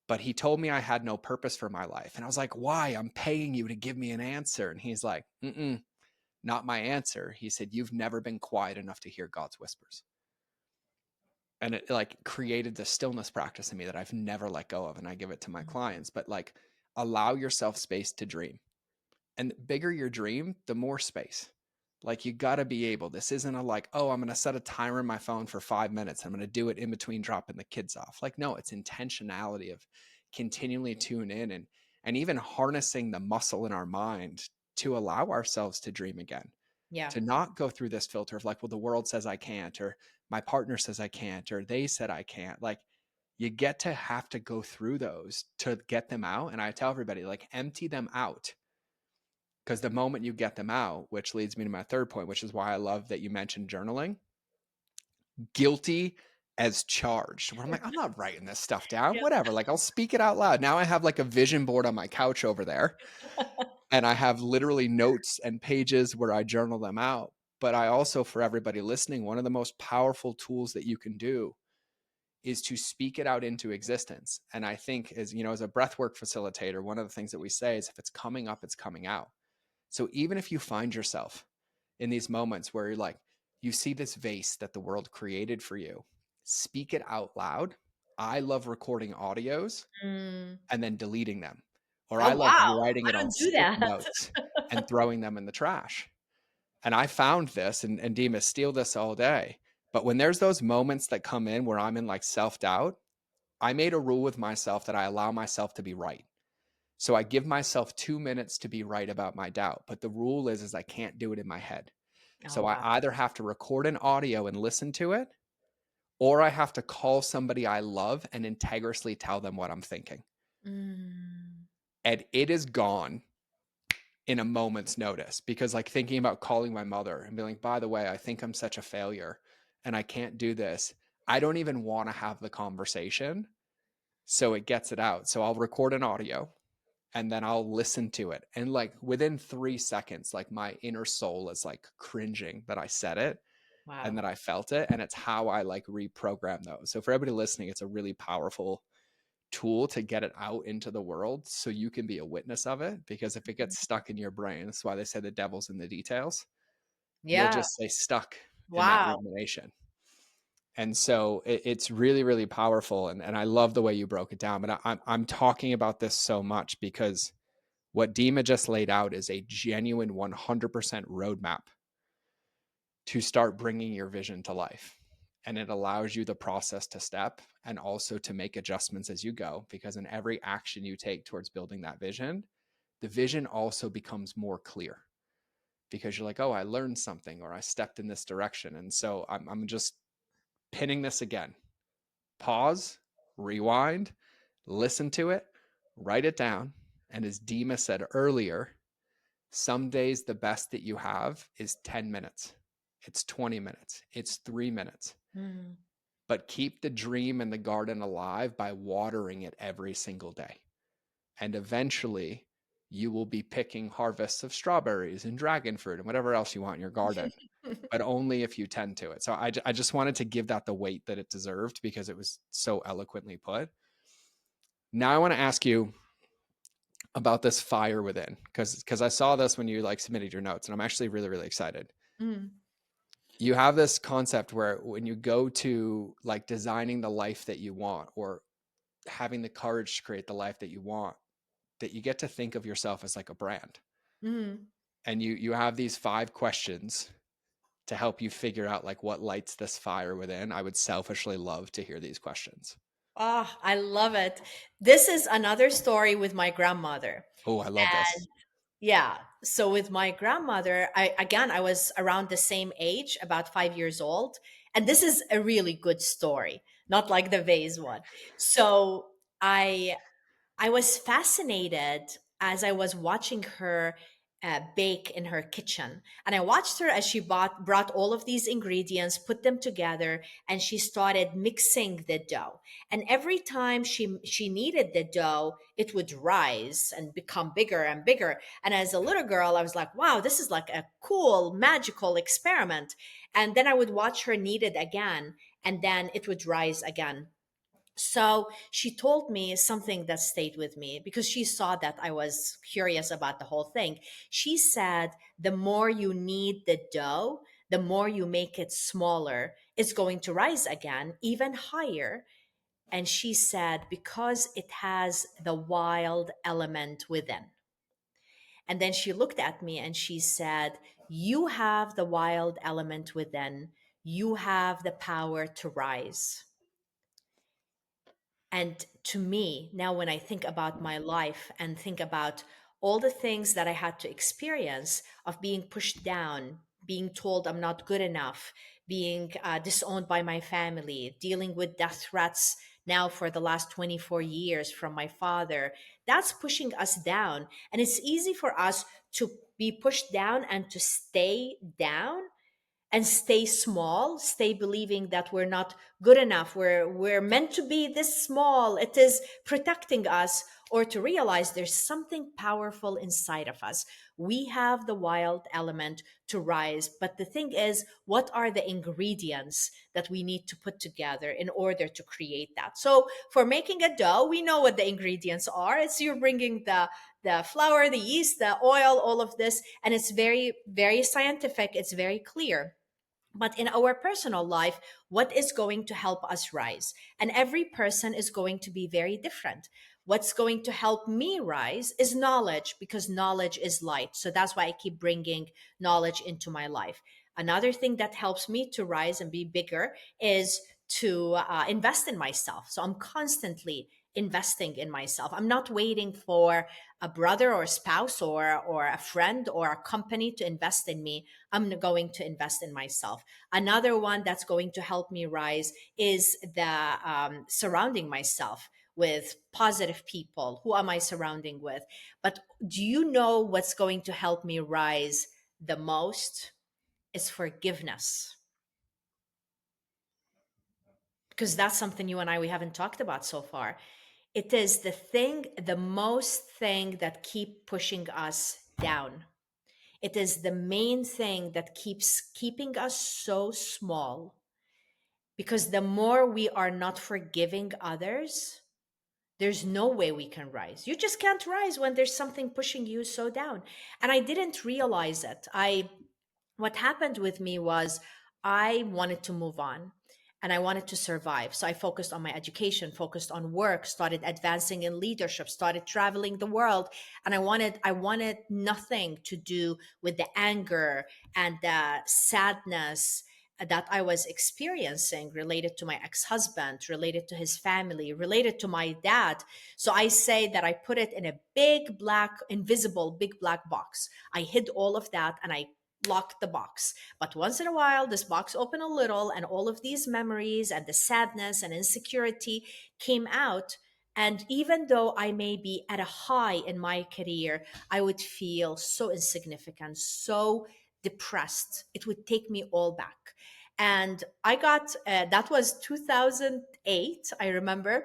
but he told me I had no purpose for my life. And I was like, why? I'm paying you to give me an answer. And he's like, not my answer. He said, you've never been quiet enough to hear God's whispers. And it like created the stillness practice in me that I've never let go of. And I give it to my clients, but like allow yourself space to dream. And the bigger your dream, the more space. Like you got to be able, this isn't a like, oh, I'm going to set a timer on my phone for 5 minutes. I'm going to do it in between dropping the kids off. Like, no, it's intentionality of continually tune in and even harnessing the muscle in our mind to allow ourselves to dream again, yeah. to not go through this filter of like, well, the world says I can't, or my partner says I can't, or they said I can't. Like you get to have to go through those to get them out. And I tell everybody, like, empty them out, because the moment you get them out, which leads me to my third point, which is why I love that you mentioned journaling, guilty as charged, where I'm like, I'm not writing this stuff down, Yeah. whatever. Like I'll speak it out loud. Now I have like a vision board on my couch over there, and I have literally notes and pages where I journal them out. But I also, for everybody listening, one of the most powerful tools that you can do is to speak it out into existence. And I think, as you know, as a breathwork facilitator, one of the things that we say is if it's coming up, it's coming out. So even if you find yourself in these moments where you're like, you see this vase that the world created for you, speak it out loud. I love recording audios Mm. and then deleting them. Or Oh I love wow, writing I it on don't do stick that. notes and throwing them in the trash. And I found this, and Dima, steal this all day. But when there's those moments that come in where I'm in like self doubt, I made a rule with myself that I allow myself to be right. So I give myself 2 minutes to be right about my doubt. But the rule is I can't do it in my head. Oh, So I wow. either have to record an audio and listen to it, or I have to call somebody I love and integrally tell them what I'm thinking. Mm, And it is gone in a moment's notice, because like thinking about calling my mother and being like, by the way, I think I'm such a failure and I can't do this. I don't even want to have the conversation. So it gets it out. So I'll record an audio and then I'll listen to it. And like within 3 seconds, like my inner soul is like cringing that I said it and wow. that I felt it. And it's how I like reprogram those. So for everybody listening, it's a really powerful tool to get it out into the world so you can be a witness of it. Because if it gets stuck in your brain, that's why they say the devil's in the details, you'll Yeah. just stay stuck in that Wow. rumination. And so it's really, really powerful. And I love the way you broke it down. But I'm talking about this so much because what Dima just laid out is a genuine 100% roadmap to start bringing your vision to life. And it allows you the process to step and also to make adjustments as you go, because in every action you take towards building that vision, the vision also becomes more clear because you're like, oh, I learned something or I stepped in this direction. And so I'm just pinning this again. Pause, rewind, listen to it, write it down. And as Dima said earlier, some days the best that you have is 10 minutes. It's 20 minutes. It's 3 minutes. Mm. But keep the dream and the garden alive by watering it every single day. And eventually you will be picking harvests of strawberries and dragon fruit and whatever else you want in your garden, but only if you tend to it. So I just wanted to give that the weight that it deserved because it was so eloquently put. Now I want to ask you about this fire within, because I saw this when you like submitted your notes, and I'm actually really, really excited. Mm. You have this concept where when you go to like designing the life that you want or having the courage to create the life that you want, that you get to think of yourself as like a brand. Mm. And you have these 5 questions to help you figure out like what lights this fire within. I would selfishly love to hear these questions. Oh, I love it. This is another story with my grandmother. Oh, I love this. Yeah. So with my grandmother, I was around the same age, about 5 years old. And this is a really good story, not like the vase one. So I I was fascinated as I was watching her bake in her kitchen. And I watched her as she brought all of these ingredients, put them together, and she started mixing the dough. And every time she kneaded the dough, it would rise and become bigger and bigger. And as a little girl, I was like, wow, this is like a cool, magical experiment. And then I would watch her knead it again, and then it would rise again. So she told me something that stayed with me because she saw that I was curious about the whole thing. She said, the more you knead the dough, the more you make it smaller, it's going to rise again, even higher. And she said, because it has the wild element within. And then she looked at me and she said, you have the wild element within, you have the power to rise. And to me, now when I think about my life and think about all the things that I had to experience of being pushed down, being told I'm not good enough, being disowned by my family, dealing with death threats now for the last 24 years from my father, that's pushing us down. And it's easy for us to be pushed down and to stay down and stay small, stay believing that we're not good enough, we're meant to be this small, it is protecting us, or to realize there's something powerful inside of us. We have the wild element to rise, but the thing is, what are the ingredients that we need to put together in order to create that? So for making a dough, we know what the ingredients are. It's you're bringing the flour, the yeast, the oil, all of this, and it's very, very scientific, it's very clear. But in our personal life, what is going to help us rise? And every person is going to be very different. What's going to help me rise is knowledge, because knowledge is light. So that's why I keep bringing knowledge into my life. Another thing that helps me to rise and be bigger is to invest in myself. So I'm constantly investing in myself. I'm not waiting for a brother or spouse or a friend or a company to invest in me. I'm going to invest in myself. Another one that's going to help me rise is the surrounding myself with positive people. Who am I surrounding with? But do you know what's going to help me rise the most? Is forgiveness, because that's something you and I we haven't talked about so far. It is the most thing that keep pushing us down. It is the main thing that keeps keeping us so small, because the more we are not forgiving others, there's no way we can rise. You just can't rise when there's something pushing you so down. And I didn't realize it. I What happened with me was I wanted to move on and I wanted to survive. So I focused on my education, focused on work, started advancing in leadership, started traveling the world. And I wanted nothing to do with the anger and the sadness that I was experiencing related to my ex-husband, related to his family, related to my dad. So I say that I put it in a big black, invisible, big black box. I hid all of that and I locked the box. But once in a while, this box opened a little, and all of these memories and the sadness and insecurity came out. And even though I may be at a high in my career, I would feel so insignificant, so depressed. It would take me all back. And I got that was 2008, I remember.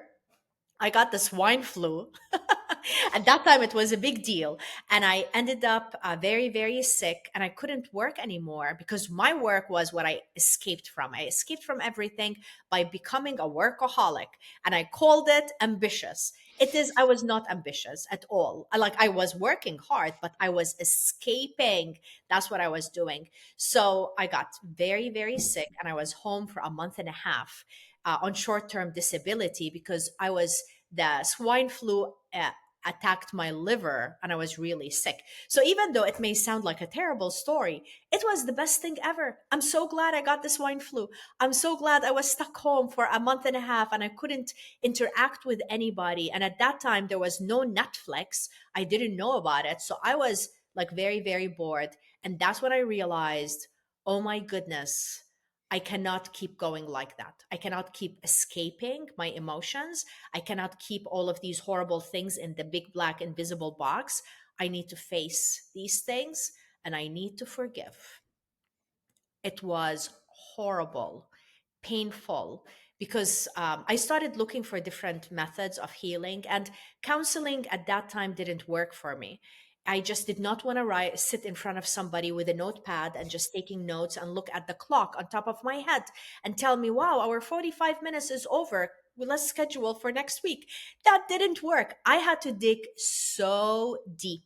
I got the swine flu. At that time, it was a big deal. And I ended up very, very sick, and I couldn't work anymore because my work was what I escaped from. I escaped from everything by becoming a workaholic, and I called it ambitious. I was not ambitious at all. I was working hard, but I was escaping. That's what I was doing. So I got very, very sick, and I was home for a month and a half on short term disability because the swine flu attacked my liver and I was really sick. So even though it may sound like a terrible story, it was the best thing ever. I'm so glad I got the swine flu. I'm so glad I was stuck home for a month and a half and I couldn't interact with anybody. And at that time, there was no Netflix. I didn't know about it. So I was like very, very bored. And that's when I realized, oh my goodness, I cannot keep going like that. I cannot keep escaping my emotions. I cannot keep all of these horrible things in the big black invisible box. I need to face these things and I need to forgive. It was horrible, painful, because I started looking for different methods of healing, and counseling at that time didn't work for me. I just did not want to sit in front of somebody with a notepad and just taking notes and look at the clock on top of my head and tell me, wow, our 45 minutes is over. Well, let's schedule for next week. That didn't work. I had to dig so deep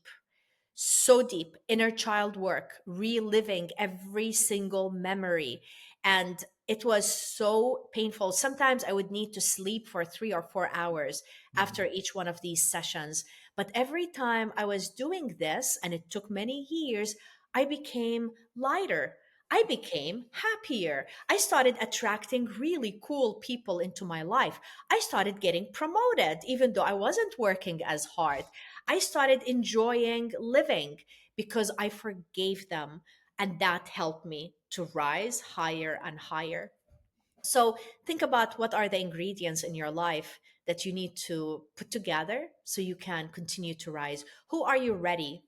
inner child work, reliving every single memory. And it was so painful. Sometimes I would need to sleep for 3 or 4 hours after each one of these sessions. But every time I was doing this, and it took many years, I became lighter. I became happier. I started attracting really cool people into my life. I started getting promoted, even though I wasn't working as hard. I started enjoying living because I forgave them. And that helped me to rise higher and higher. So think about what are the ingredients in your life that you need to put together so you can continue to rise. Who are you ready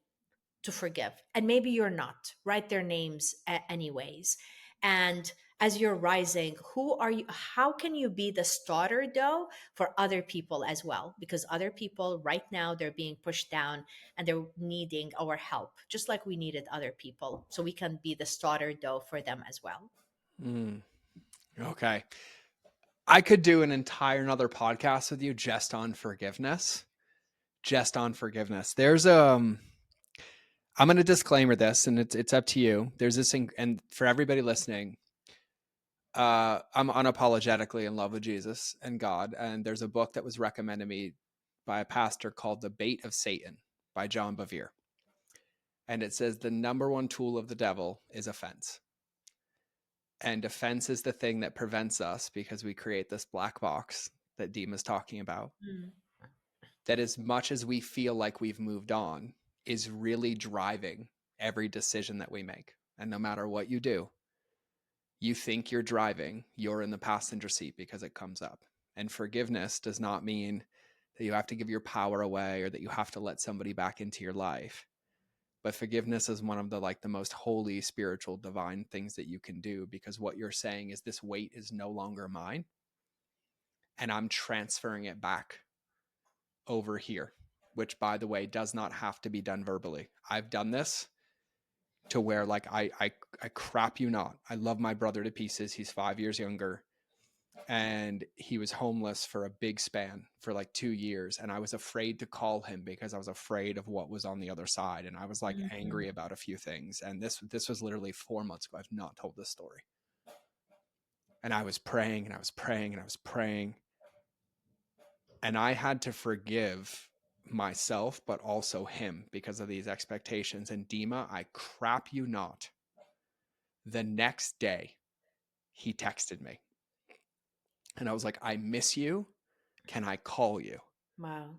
to forgive? And maybe you're not. Write their names anyways. And as you're rising, who are you? How can you be the starter though for other people as well? Because other people right now, they're being pushed down and they're needing our help, just like we needed other people. So we can be the starter though for them as well. Mm, okay. I could do an entire another podcast with you just on forgiveness. Just on forgiveness. I'm going to disclaimer this, and it's up to you. There's this thing, and for everybody listening, I'm unapologetically in love with Jesus and God, and there's a book that was recommended me by a pastor called The Bait of Satan by John Bevere, and it says the number one tool of the devil is offense, and offense is the thing that prevents us because we create this black box that Dima's talking about. that as much as we feel like we've moved on, is really driving every decision that we make. And no matter what you do, you think you're driving, you're in the passenger seat because it comes up. And forgiveness does not mean that you have to give your power away or that you have to let somebody back into your life. But forgiveness is one of the most holy, spiritual, divine things that you can do, because what you're saying is this weight is no longer mine and I'm transferring it back over here, which, by the way, does not have to be done verbally. I've done this to where I crap you not. I love my brother to pieces. He's 5 years younger, and he was homeless for a big span for like 2 years. And I was afraid to call him because I was afraid of what was on the other side. And I was like Mhm. angry about a few things. And this was literally 4 months ago. I've not told this story. And I was praying and I was praying and I was praying. And I had to forgive myself, but also him because of these expectations. And Dima, I crap you not. The next day, he texted me and I was like, I miss you. Can I call you? Wow.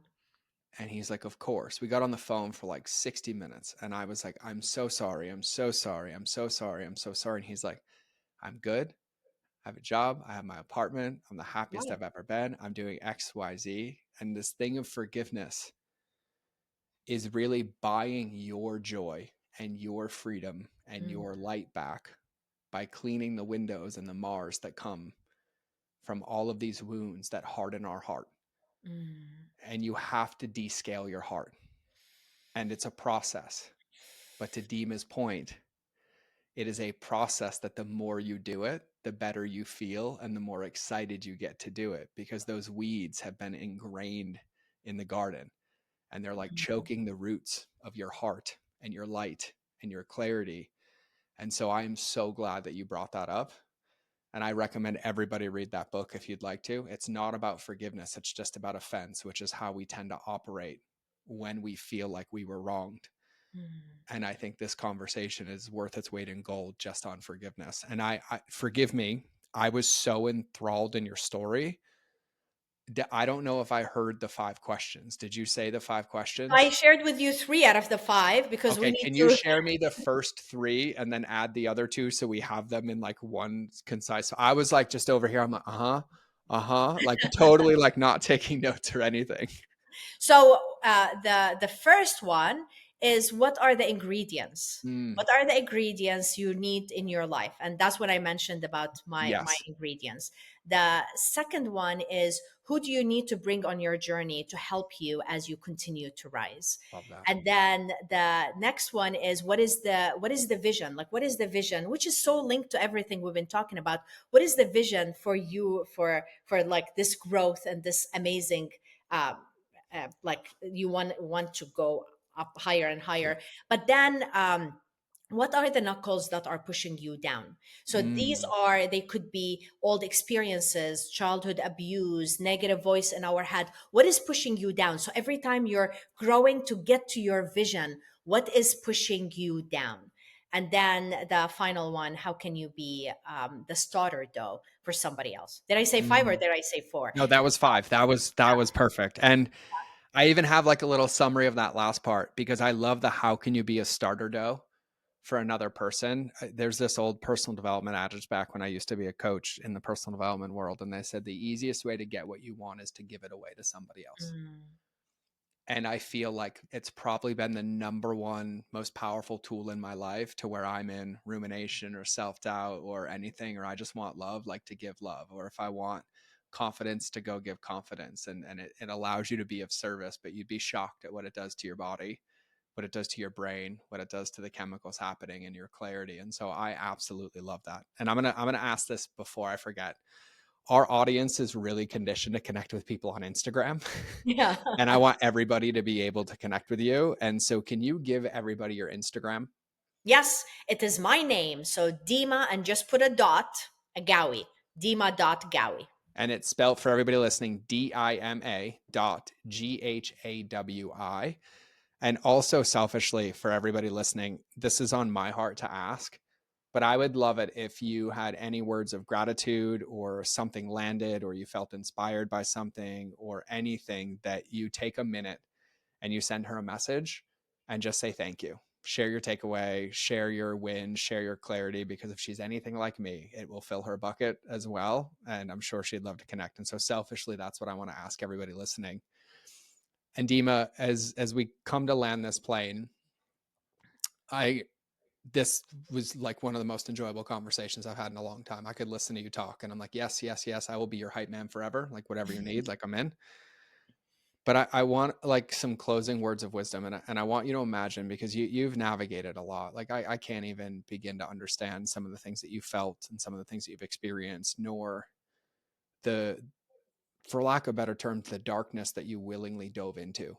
And he's like, of course. We got on the phone for like 60 minutes. And I was like, I'm so sorry. I'm so sorry. I'm so sorry. I'm so sorry. And he's like, I'm good. I have a job. I have my apartment. I'm the happiest Right. I've ever been. I'm doing XYZ. And this thing of forgiveness is really buying your joy and your freedom and Mm, your light back by cleaning the windows and the Mars that come from all of these wounds that harden our heart. mm, And you have to descale your heart. And it's a process. But to Dima's point, it is a process that the more you do it, the better you feel and the more excited you get to do it, because those weeds have been ingrained in the garden and they're like mm. choking the roots of your heart and your light and your clarity. And so I am so glad that you brought that up. And I recommend everybody read that book if you'd like to. It's not about forgiveness, it's just about offense, which is how we tend to operate when we feel like we were wronged. Mm. And I think this conversation is worth its weight in gold just on forgiveness. And I forgive me, I was so enthralled in your story. I don't know if I heard the 5 questions. Did you say the 5 questions? I shared with you three out of the five because we Okay, need can you to. share me the first 3 and then add the other 2 so we have them in like one concise? I was like just over here. I'm like, like totally like not taking notes or anything. So the first one is, what are the ingredients? Mm, What are the ingredients you need in your life? And that's what I mentioned about my yes, ingredients. The second one is, who do you need to bring on your journey to help you as you continue to rise? love that. And then the next one is, what is the vision? Like, what is the vision, which is so linked to everything we've been talking about. What is the vision for you, for like this growth and this amazing, um, like, you want to go up higher and Yeah. higher. But then, what are the knuckles that are pushing you down? So these Mm, are, they could be old experiences, childhood abuse, negative voice in our head. What is pushing you down? So every time you're growing to get to your vision, what is pushing you down? And then the final one, how can you be, the starter dough for somebody else? Did I say five or mm. did I say four? No, that was 5. That was perfect. And I even have like a little summary of that last part because I love the how can you be a starter dough for another person. There's this old personal development adage back when I used to be a coach in the personal development world. And they said the easiest way to get what you want is to give it away to somebody else. Mm, And I feel like it's probably been the number one most powerful tool in my life to where I'm in rumination or self doubt or anything, or I just want love, like to give love, or if I want confidence to go give confidence. And it allows you to be of service, but you'd be shocked at what it does to your body, what it does to your brain, what it does to the chemicals happening in your clarity. And so I absolutely love that. And I'm gonna ask this before I forget. Our audience is really conditioned to connect with people on Instagram. yeah. And I want everybody to be able to connect with you. And so can you give everybody your Instagram? Yes, it is my name. So Dima, and just put a dot, a Ghawi. Dima.Ghawi. And it's spelled for everybody listening, Dima.Ghawi. And also selfishly for everybody listening, this is on my heart to ask, But I would love it if you had any words of gratitude, or something landed, or you felt inspired by something, or anything, that you take a minute and you send her a message and just say thank you. Share your takeaway, share your win, share your clarity, because if she's anything like me, it will fill her bucket as well. And I'm sure she'd love to connect. And so selfishly, that's what I want to ask everybody listening. And Dima, as we come to land this plane, this was like one of the most enjoyable conversations I've had in a long time. I could listen to you talk and I'm like, yes, yes, yes, I will be your hype man forever. Like whatever you need, like I'm in. But I want like some closing words of wisdom, and I want you to imagine, because you've navigated a lot. Like I can't even begin to understand some of the things that you felt and some of the things that you've experienced, nor the, for lack of a better term, the darkness that you willingly dove into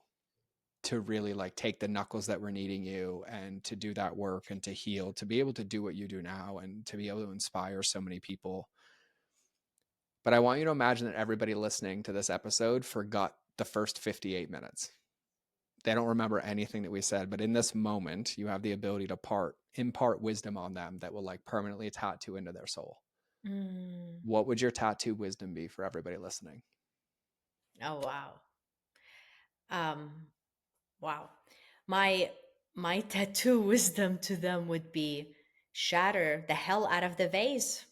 to really like take the knuckles that were needing you and to do that work and to heal, to be able to do what you do now and to be able to inspire so many people. But I want you to imagine that everybody listening to this episode forgot the first 58 minutes. They don't remember anything that we said, but in this moment, you have the ability to impart wisdom on them that will like permanently tattoo into their soul. Mm. What would your tattoo wisdom be for everybody listening? Oh wow. Um wow. My my tattoo wisdom to them would be shatter the hell out of the vase.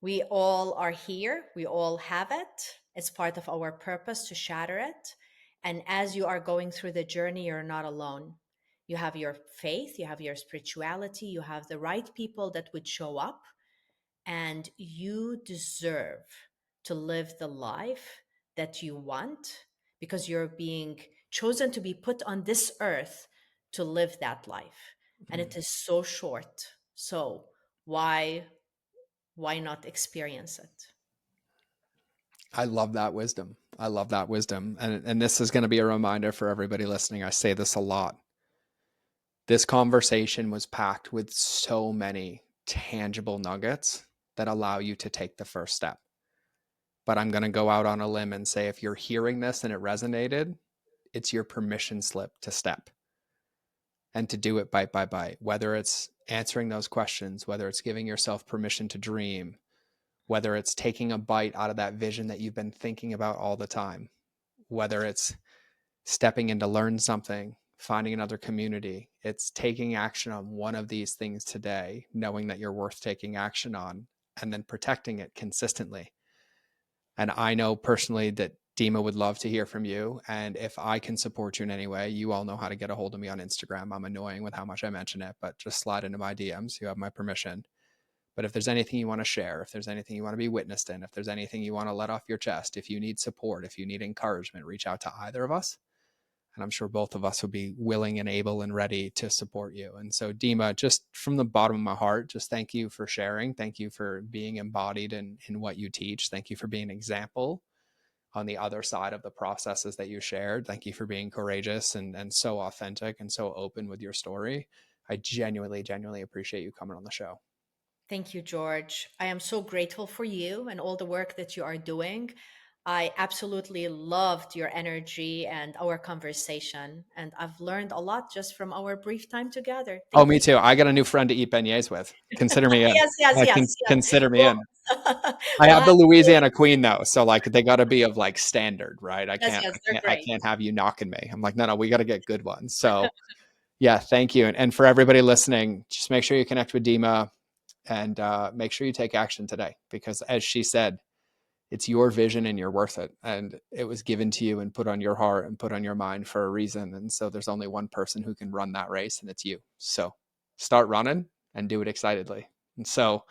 We all are here. We all have it. It's part of our purpose to shatter it. And as you are going through the journey, you're not alone. You have your faith, you have your spirituality, you have the right people that would show up, and you deserve to live the life that you want, because you're being chosen to be put on this earth to live that life. And it is so short. So why not experience it? I love that wisdom. I love that wisdom. And this is going to be a reminder for everybody listening. I say this a lot. This conversation was packed with so many tangible nuggets that allow you to take the first step. But I'm going to go out on a limb and say, if you're hearing this and it resonated, it's your permission slip to step and to do it bite by bite, whether it's answering those questions, whether it's giving yourself permission to dream, whether it's taking a bite out of that vision that you've been thinking about all the time, whether it's stepping in to learn something, finding another community. It's taking action on one of these things today, knowing that you're worth taking action on, and then protecting it consistently. And I know personally that Dima would love to hear from you. And if I can support you in any way, you all know how to get a hold of me on Instagram. I'm annoying with how much I mention it, but just slide into my DMs. You have my permission. But if there's anything you want to share, if there's anything you want to be witnessed in, if there's anything you want to let off your chest, if you need support, if you need encouragement, reach out to either of us. And I'm sure both of us would be willing and able and ready to support you. And so, Dima, just from the bottom of my heart, just thank you for sharing. Thank you for being embodied in what you teach. Thank you for being an example on the other side of the processes that you shared. Thank you for being courageous and so authentic and so open with your story. I genuinely appreciate you coming on the show. Thank you, George. I am so grateful for you and all the work that you are doing. I absolutely loved your energy and our conversation, and I've learned a lot just from our brief time together. Oh, Thank me you. too. I got a new friend to eat beignets with. Consider me in. Yes, yes, yes, yes. Consider me Well, in. I we'll have the have to, Louisiana Queen though, so like they got to be of like standard, right? I yes, can't, yes, I they're can't, I great. can't have you knocking me. I'm like, no, we got to get good ones. So yeah, thank you. And for everybody listening, just make sure you connect with Dima and make sure you take action today, because as she said, it's your vision and you're worth it. And it was given to you and put on your heart and put on your mind for a reason. And so there's only one person who can run that race, and it's you. So start running and do it excitedly. And so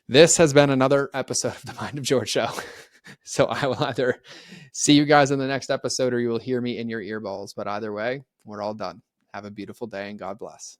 this has been another episode of the Mind of George show. So I will either see you guys in the next episode or you will hear me in your earballs. But either way, we're all done. Have a beautiful day and God bless.